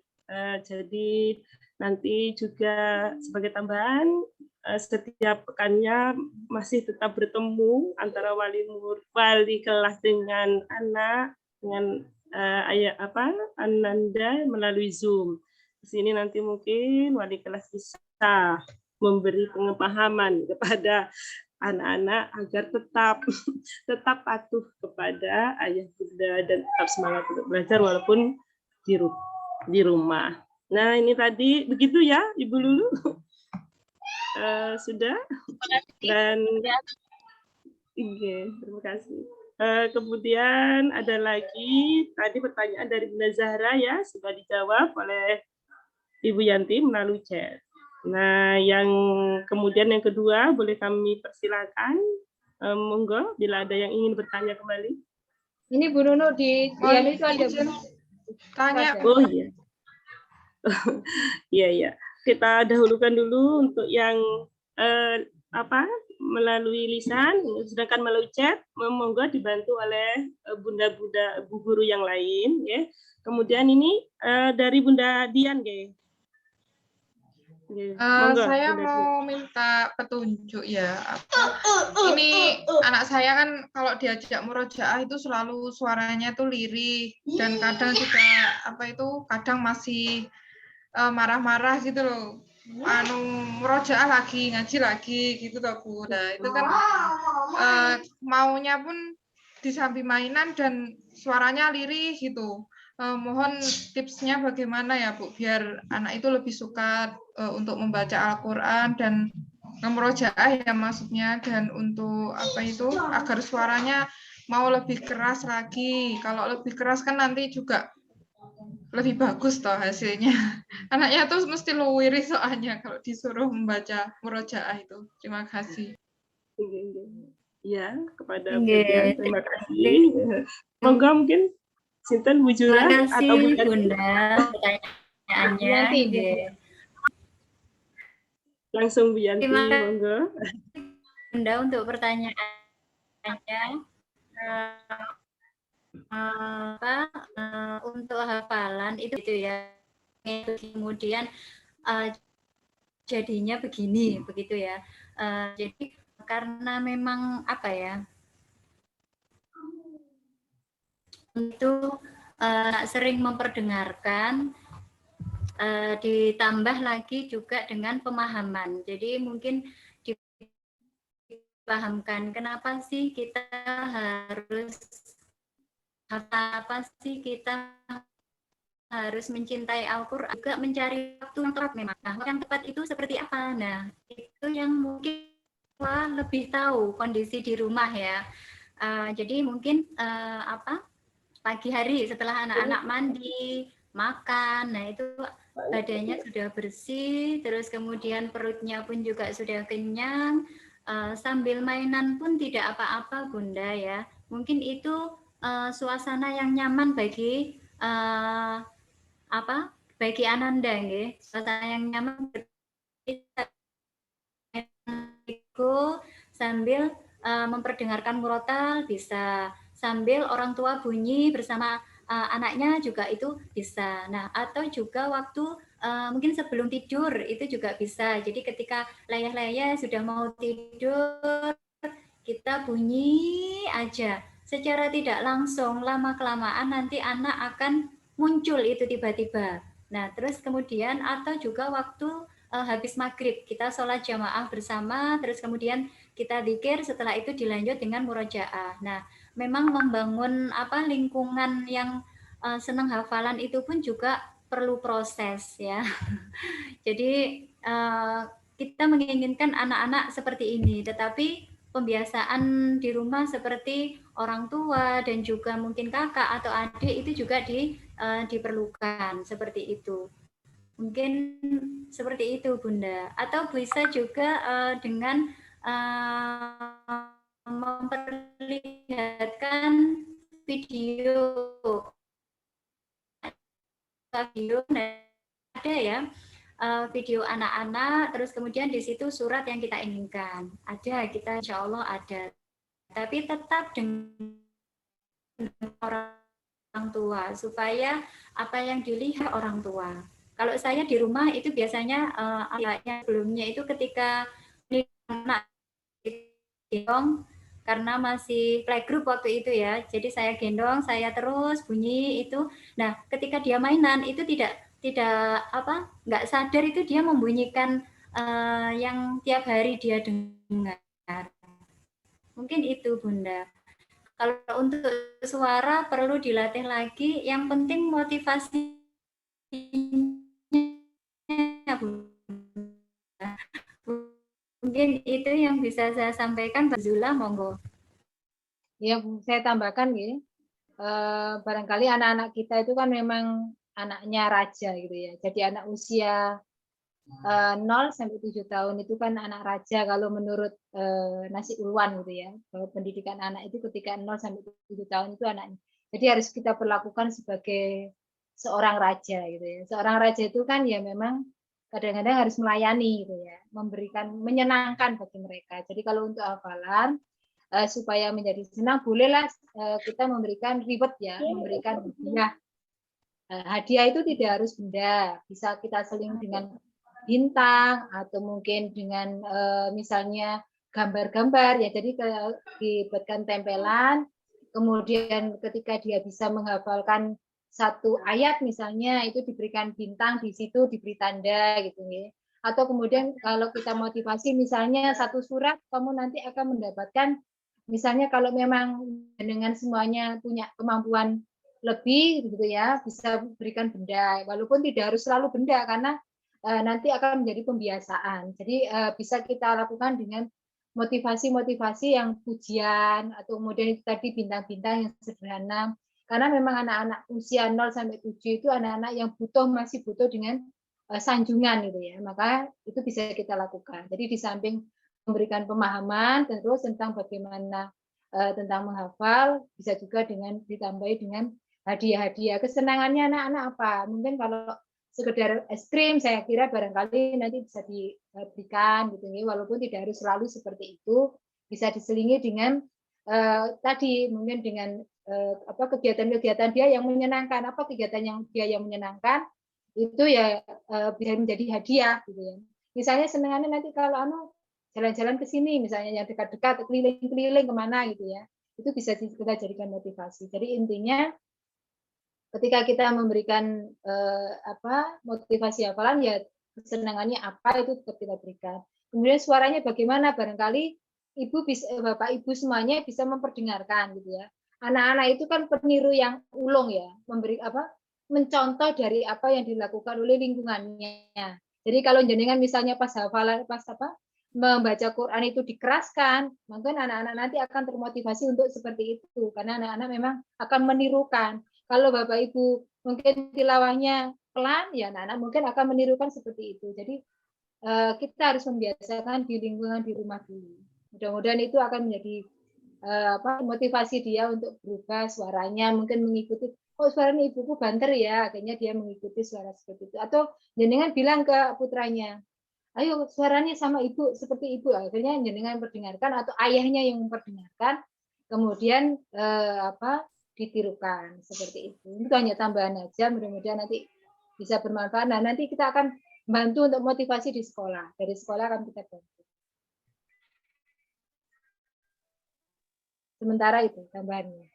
Jadi nanti juga sebagai tambahan, setiap pekannya masih tetap bertemu antara wali kelas dengan anak, dengan Ananda melalui Zoom. Di sini nanti mungkin wali kelas bisa memberi pemahaman kepada anak-anak agar tetap patuh kepada ayah bunda dan tetap semangat untuk belajar walaupun di rumah. Nah, ini tadi begitu ya Ibu Lulu. Sudah. Dan terima kasih. Kemudian ada lagi tadi pertanyaan dari Bunda Zahra ya, sudah dijawab oleh Ibu Yanti melalui chat. Nah, yang kemudian yang kedua boleh kami persilakan, monggo bila ada yang ingin bertanya kembali. Ini Bu Nunu di itu ada tanya. Oh iya. Iya. Kita dahulukan dulu untuk yang melalui lisan, sedangkan melalui chat monggo dibantu oleh bunda-bunda bu guru yang lain ya. Kemudian ini dari Bunda Dian ya. Saya mau minta petunjuk ya. Ini anak saya kan kalau diajak murojaah itu selalu suaranya tuh lirih dan kadang juga kadang masih marah-marah gitu loh. Murojaah lagi, ngaji lagi gitu toh Bu. Nah, itu kan maunya pun disambi mainan dan suaranya lirih gitu. Mohon tipsnya bagaimana ya Bu, biar anak itu lebih suka untuk membaca Al-Quran dan murojaah ya maksudnya, dan untuk agar suaranya mau lebih keras lagi. Kalau lebih keras kan nanti juga lebih bagus toh hasilnya. Anaknya tuh mesti luwiri soalnya kalau disuruh membaca murojaah itu. Terima kasih. Ya, kepada Bunda, terima kasih. Monggo mungkin Sinten Bu Jura atau Bu Bunda pertanyaannya. Langsung Bu Yanti, monggo. Bunda untuk pertanyaannya. Untuk hafalan itu ya. Kemudian jadinya begini, begitu ya. Jadi karena memang untuk sering memperdengarkan, ditambah lagi juga dengan pemahaman. Jadi mungkin dipahamkan kenapa sih kita harus mencintai Al-Quran, juga mencari waktu yang tepat memang. Nah, yang tepat itu seperti apa? Nah, itu yang mungkin lebih tahu kondisi di rumah ya. Jadi mungkin pagi hari setelah anak-anak mandi, makan, nah itu badannya sudah bersih, terus kemudian perutnya pun juga sudah kenyang, sambil mainan pun tidak apa-apa Bunda ya. Mungkin itu suasana yang nyaman bagi bagi Ananda nggih. Suasana yang nyaman sambil memperdengarkan murotal bisa, sambil orang tua bunyi bersama anaknya juga itu bisa. Nah, atau juga waktu mungkin sebelum tidur itu juga bisa. Jadi ketika leyeh-leyeh sudah mau tidur, kita bunyi aja. Secara tidak langsung, lama-kelamaan nanti anak akan muncul itu tiba-tiba. Nah, terus kemudian atau juga waktu habis maghrib, kita sholat jamaah bersama, terus kemudian kita dzikir, setelah itu dilanjut dengan murojaah. Nah, memang membangun lingkungan yang senang hafalan itu pun juga perlu proses ya. Jadi kita menginginkan anak-anak seperti ini, tetapi pembiasaan di rumah seperti orang tua dan juga mungkin kakak atau adik itu juga diperlukan seperti itu. Mungkin seperti itu Bunda. Atau bisa juga dengan memperlihatkan video ada ya, video anak-anak, terus kemudian di situ surat yang kita inginkan. Ada, kita insya Allah ada. Tapi tetap dengan orang tua, supaya apa yang dilihat orang tua. Kalau saya di rumah itu biasanya yang sebelumnya itu ketika anak gendong, karena masih playgroup waktu itu ya, jadi saya gendong, saya terus bunyi itu. Nah, ketika dia mainan itu tidak nggak sadar itu dia membunyikan yang tiap hari dia dengar. Mungkin itu Bunda. Kalau untuk suara perlu dilatih lagi. Yang penting motivasinya Bunda. Mungkin itu yang bisa saya sampaikan, Mbak Zula, monggo. Ya, Bu, saya tambahkan ya. Barangkali anak-anak kita itu kan memang anaknya raja gitu ya. Jadi anak usia 0 sampai 7 tahun itu kan anak raja kalau menurut Nasi Ulwan gitu ya. Bahwa pendidikan anak itu ketika 0 sampai 7 tahun itu anaknya. Jadi harus kita perlakukan sebagai seorang raja gitu ya. Seorang raja itu kan ya memang kadang-kadang harus melayani gitu ya, memberikan menyenangkan bagi mereka. Jadi kalau untuk hafalan supaya menjadi senang, bolehlah kita memberikan reward ya, memberikan hadiah. Hadiah itu tidak harus benda, bisa kita seling dengan bintang atau mungkin dengan misalnya gambar-gambar ya. Jadi dibuatkan tempelan, kemudian ketika dia bisa menghafalkan satu ayat misalnya itu diberikan bintang di situ, diberi tanda gitu ya. Atau kemudian kalau kita motivasi misalnya satu surat kamu nanti akan mendapatkan, misalnya kalau memang dengan semuanya punya kemampuan lebih gitu ya, bisa berikan benda walaupun tidak harus selalu benda karena nanti akan menjadi pembiasaan. Jadi bisa kita lakukan dengan motivasi-motivasi yang pujian atau kemudian itu tadi bintang-bintang yang sederhana. Karena memang anak-anak usia 0 sampai 7 itu anak-anak yang masih butuh dengan sanjungan gitu ya. Maka itu bisa kita lakukan. Jadi di samping memberikan pemahaman terus tentang bagaimana tentang menghafal, bisa juga dengan ditambahi dengan hadiah-hadiah. Kesenangannya anak-anak apa? Mungkin kalau sekedar es krim saya kira barangkali nanti bisa diberikan gitu ya, walaupun tidak harus selalu seperti itu, bisa diselingi dengan tadi mungkin dengan kegiatan-kegiatan dia yang menyenangkan. Apa kegiatan yang dia yang menyenangkan itu ya bisa menjadi hadiah gitu ya. Misalnya senangannya nanti kalau jalan-jalan ke sini misalnya yang dekat-dekat, keliling-keliling kemana gitu ya, itu bisa kita jadikan motivasi. Jadi intinya ketika kita memberikan motivasi hafalan ya kesenangannya apa itu tetap kita berikan. Kemudian suaranya bagaimana, barangkali bapak ibu semuanya bisa memperdengarkan gitu ya. Anak-anak itu kan peniru yang ulung ya, mencontoh dari apa yang dilakukan oleh lingkungannya. Jadi kalau jenengan misalnya pas hafalan membaca Quran itu dikeraskan, maka anak-anak nanti akan termotivasi untuk seperti itu karena anak-anak memang akan menirukan. Kalau Bapak Ibu mungkin tilawahnya pelan, ya anak-anak mungkin akan menirukan seperti itu. Jadi kita harus membiasakan di lingkungan di rumah dulu. Mudah-mudahan itu akan menjadi motivasi dia untuk berubah suaranya, mungkin mengikuti. Oh suaranya ibuku banter ya, akhirnya dia mengikuti suara seperti itu. Atau jenengan bilang ke putranya, ayo suaranya sama ibu seperti ibu, akhirnya jenengan perdengarkan atau ayahnya yang memperdengarkan, kemudian ditirukan seperti itu. Itu hanya tambahan aja, mudah-mudahan nanti bisa bermanfaat. Nah, nanti kita akan bantu untuk motivasi di sekolah. Dari sekolah akan kita bantu. Sementara itu tambahannya.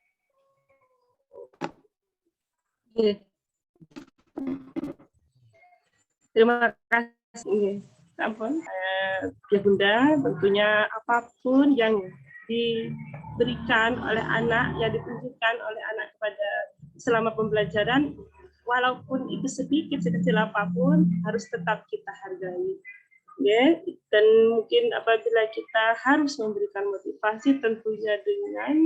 Terima kasih. Ampun, ya Bunda, tentunya apapun yang diberikan oleh anak, yang ditunjukkan oleh anak kepada selama pembelajaran, walaupun itu sedikit sekecil apapun, harus tetap kita hargai. Ya, dan mungkin apabila kita harus memberikan motivasi, tentunya dengan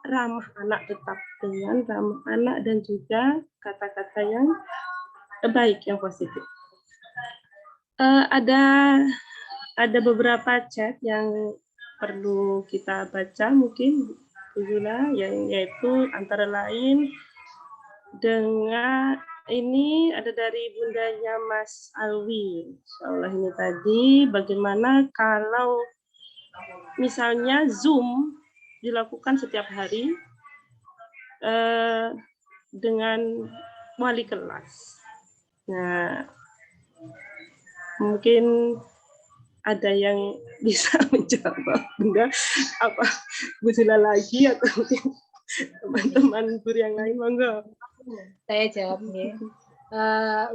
ramah anak, tetap dengan ramah anak dan juga kata-kata yang baik, yang positif. Ada beberapa chat yang perlu kita baca mungkin Bu Zula, yaitu antara lain dengan ini ada dari bundanya Mas Alwi. Insyaallah ini tadi bagaimana kalau misalnya Zoom dilakukan setiap hari dengan wali kelas. Nah, mungkin ada yang bisa menjawab, Bunda, apa Bu Zula lagi atau mungkin teman-teman guru yang lain, monggo. Saya jawab ya.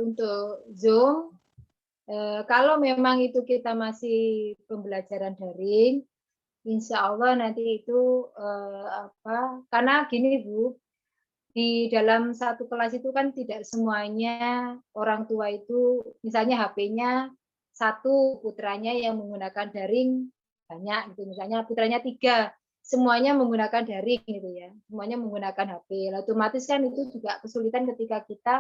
Untuk Zoom, kalau memang itu kita masih pembelajaran daring, insya Allah nanti itu karena gini Bu, di dalam satu kelas itu kan tidak semuanya orang tua itu, misalnya HP-nya satu, putranya yang menggunakan daring banyak, gitu. Misalnya putranya 3, semuanya menggunakan daring gitu ya, semuanya menggunakan HP. Otomatis kan itu juga kesulitan ketika kita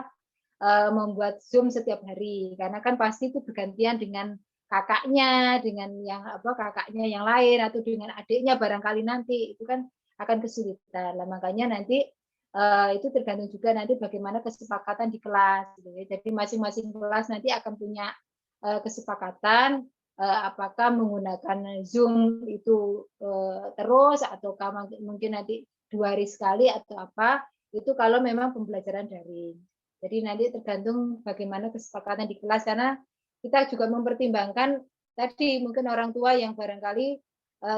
membuat Zoom setiap hari, karena kan pasti itu bergantian dengan kakaknya, dengan yang kakaknya yang lain, atau dengan adiknya barangkali nanti itu kan akan kesulitan. Nah, makanya nanti itu tergantung juga nanti bagaimana kesepakatan di kelas. Gitu ya. Jadi masing-masing kelas nanti akan punya kesepakatan apakah menggunakan Zoom itu terus, ataukah mungkin nanti 2 hari sekali atau apa, itu kalau memang pembelajaran daring. Jadi nanti tergantung bagaimana kesepakatan di kelas, karena kita juga mempertimbangkan tadi mungkin orang tua yang barangkali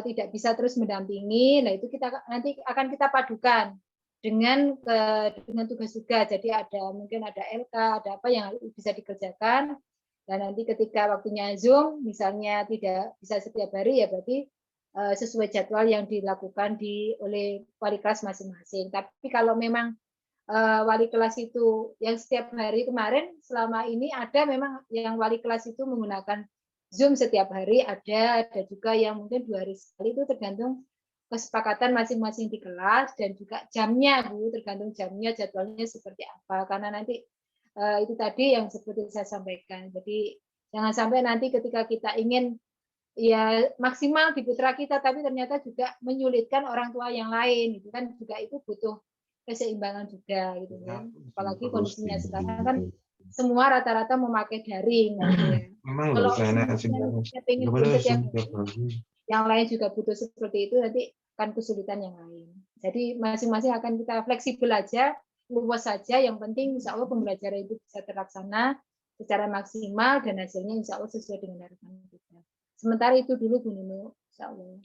tidak bisa terus mendampingi, nah itu kita nanti akan kita padukan dengan tugas-tugas. Jadi mungkin ada LK, ada apa yang bisa dikerjakan. Dan nanti ketika waktunya Zoom, misalnya tidak bisa setiap hari, ya berarti sesuai jadwal yang dilakukan oleh wali kelas masing-masing. Tapi kalau memang wali kelas itu yang setiap hari kemarin, selama ini ada memang yang wali kelas itu menggunakan Zoom setiap hari, ada juga yang mungkin 2 hari sekali, itu tergantung kesepakatan masing-masing di kelas dan juga jamnya Bu, tergantung jamnya, jadwalnya seperti apa. Karena nanti itu tadi yang seperti saya sampaikan. Jadi jangan sampai nanti ketika kita ingin ya maksimal di putra kita, tapi ternyata juga menyulitkan orang tua yang lain. Itu kan juga itu butuh keseimbangan juga gitu kan. Apalagi kondisinya sekarang kan semua rata-rata memakai daring. Gitu ya. Kalau kita pengen yang lain juga butuh seperti itu, nanti akan kesulitan yang lain. Jadi masing-masing akan kita fleksibel aja, luas saja, yang penting insya Allah pembelajaran itu bisa terlaksana secara maksimal dan hasilnya insya Allah sesuai dengan harapan kita. Sementara itu dulu Bu Nunu, insya Allah.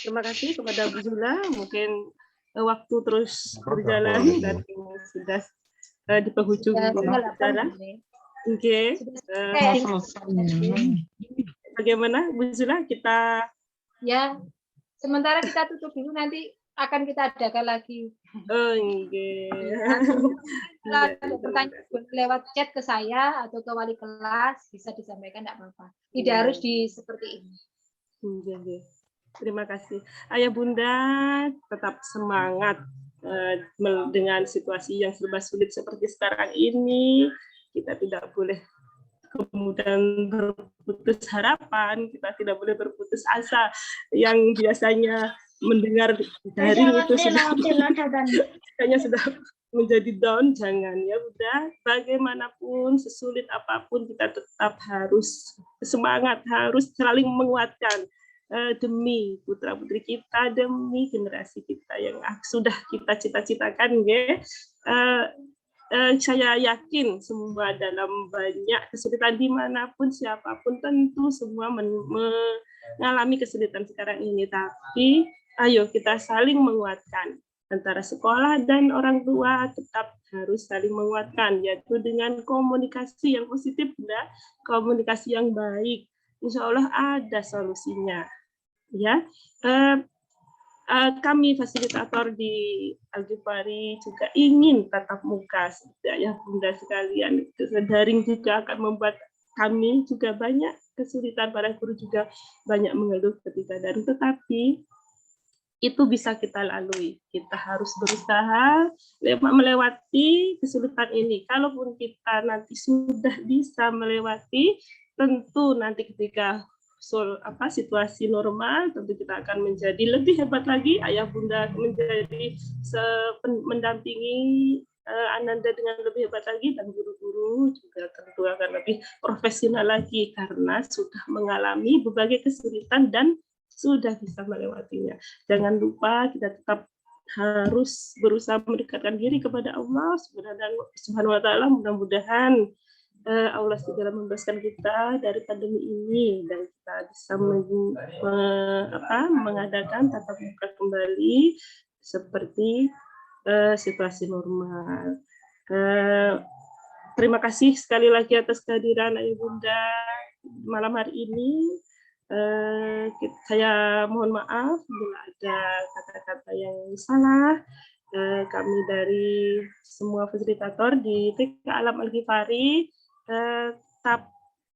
Terima kasih kepada Bu Zula, mungkin waktu terus berjalan dan sudah di penghujung acara. Oke. Bagaimana Bu Zula, kita ya sementara kita tutup dulu, nanti akan kita adakan lagi. Kalau ada pertanyaan lewat chat ke saya atau ke wali kelas bisa disampaikan, tidak apa-apa. Tidak harus seperti ini. Terima kasih. Ayah Bunda tetap semangat dengan situasi yang serba sulit seperti sekarang ini. Kita tidak boleh kemudian berputus harapan, kita tidak boleh berputus asa. Yang biasanya mendengar daring itu sudah menjadi down, jangan ya Bunda. Bagaimanapun sesulit apapun kita tetap harus semangat, harus saling menguatkan demi putra putri kita, demi generasi kita yang sudah kita cita-citakan ya. Saya yakin semua dalam banyak kesulitan dimanapun siapapun tentu semua mengalami kesulitan sekarang ini, tapi ayo kita saling menguatkan antara sekolah dan orang tua, tetap harus saling menguatkan, yaitu dengan komunikasi yang positif, komunikasi yang baik. Insya Allah ada solusinya. Ya, kami fasilitator di Al-Ghifari juga ingin tatap muka, ya Bunda sekalian. Daring juga akan membuat kami juga banyak kesulitan, para guru juga banyak mengeluh ketika daring, tetapi itu bisa kita lalui. Kita harus berusaha melewati kesulitan ini. Kalaupun kita nanti sudah bisa melewati, tentu nanti ketika situasi normal, tentu kita akan menjadi lebih hebat lagi. Ayah Bunda menjadi mendampingi Ananda dengan lebih hebat lagi, dan guru-guru juga tentu akan lebih profesional lagi karena sudah mengalami berbagai kesulitan dan sudah bisa melewatinya. Jangan lupa kita tetap harus berusaha mendekatkan diri kepada Allah Subhanahu wa Ta'ala. Mudah-mudahan Allah segera membebaskan kita dari pandemi ini dan kita bisa mengadakan tatap muka kembali seperti situasi normal. Terima kasih sekali lagi atas kehadiran Ayah Bunda malam hari ini. Saya mohon maaf bila ada kata-kata yang salah. Kami dari semua fasilitator di TK Alam Al-Ghifari tetap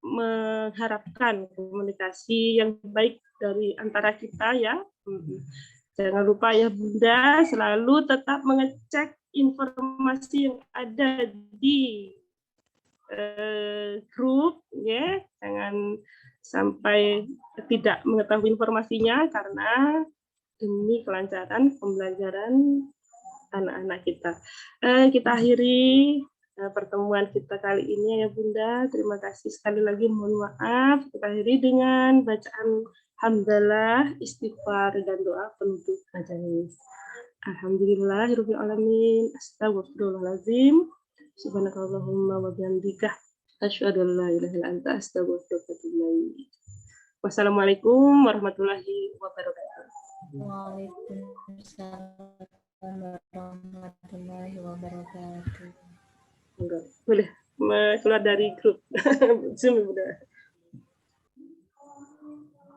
mengharapkan komunikasi yang baik dari antara kita ya. Jangan lupa ya Bunda selalu tetap mengecek informasi yang ada di grup ya. Jangan sampai tidak mengetahui informasinya karena demi kelancaran pembelajaran anak-anak kita. Kita akhiri pertemuan kita kali ini ya Bunda. Terima kasih sekali lagi, mohon maaf. Kita akhiri dengan bacaan hamdalah, istighfar dan doa penutup majelis. Alhamdulillahirabbil alamin. Astagfirullahalazim. Subhanakallahumma wa bihamdika asyhadu an la ilaha illa anta astaghfiruka wa atubu ilaik. Wassalamualaikum warahmatullahi wabarakatuh. Waalaikumsalam warahmatullahi wabarakatuh. Enggak, boleh keluar dari grup Zoom Bunda.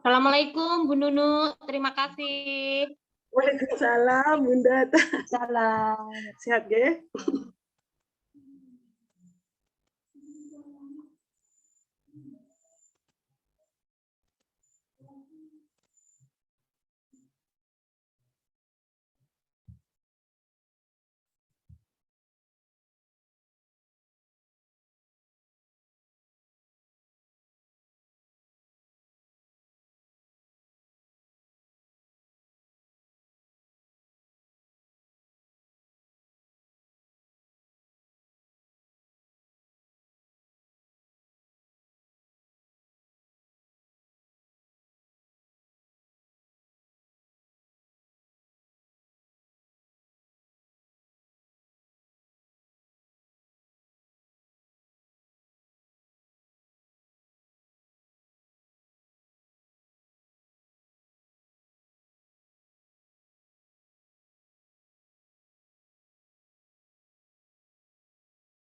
Assalamualaikum Bu Nunu, terima kasih. Waalaikumsalam Bunda. Salam. Sehat ya?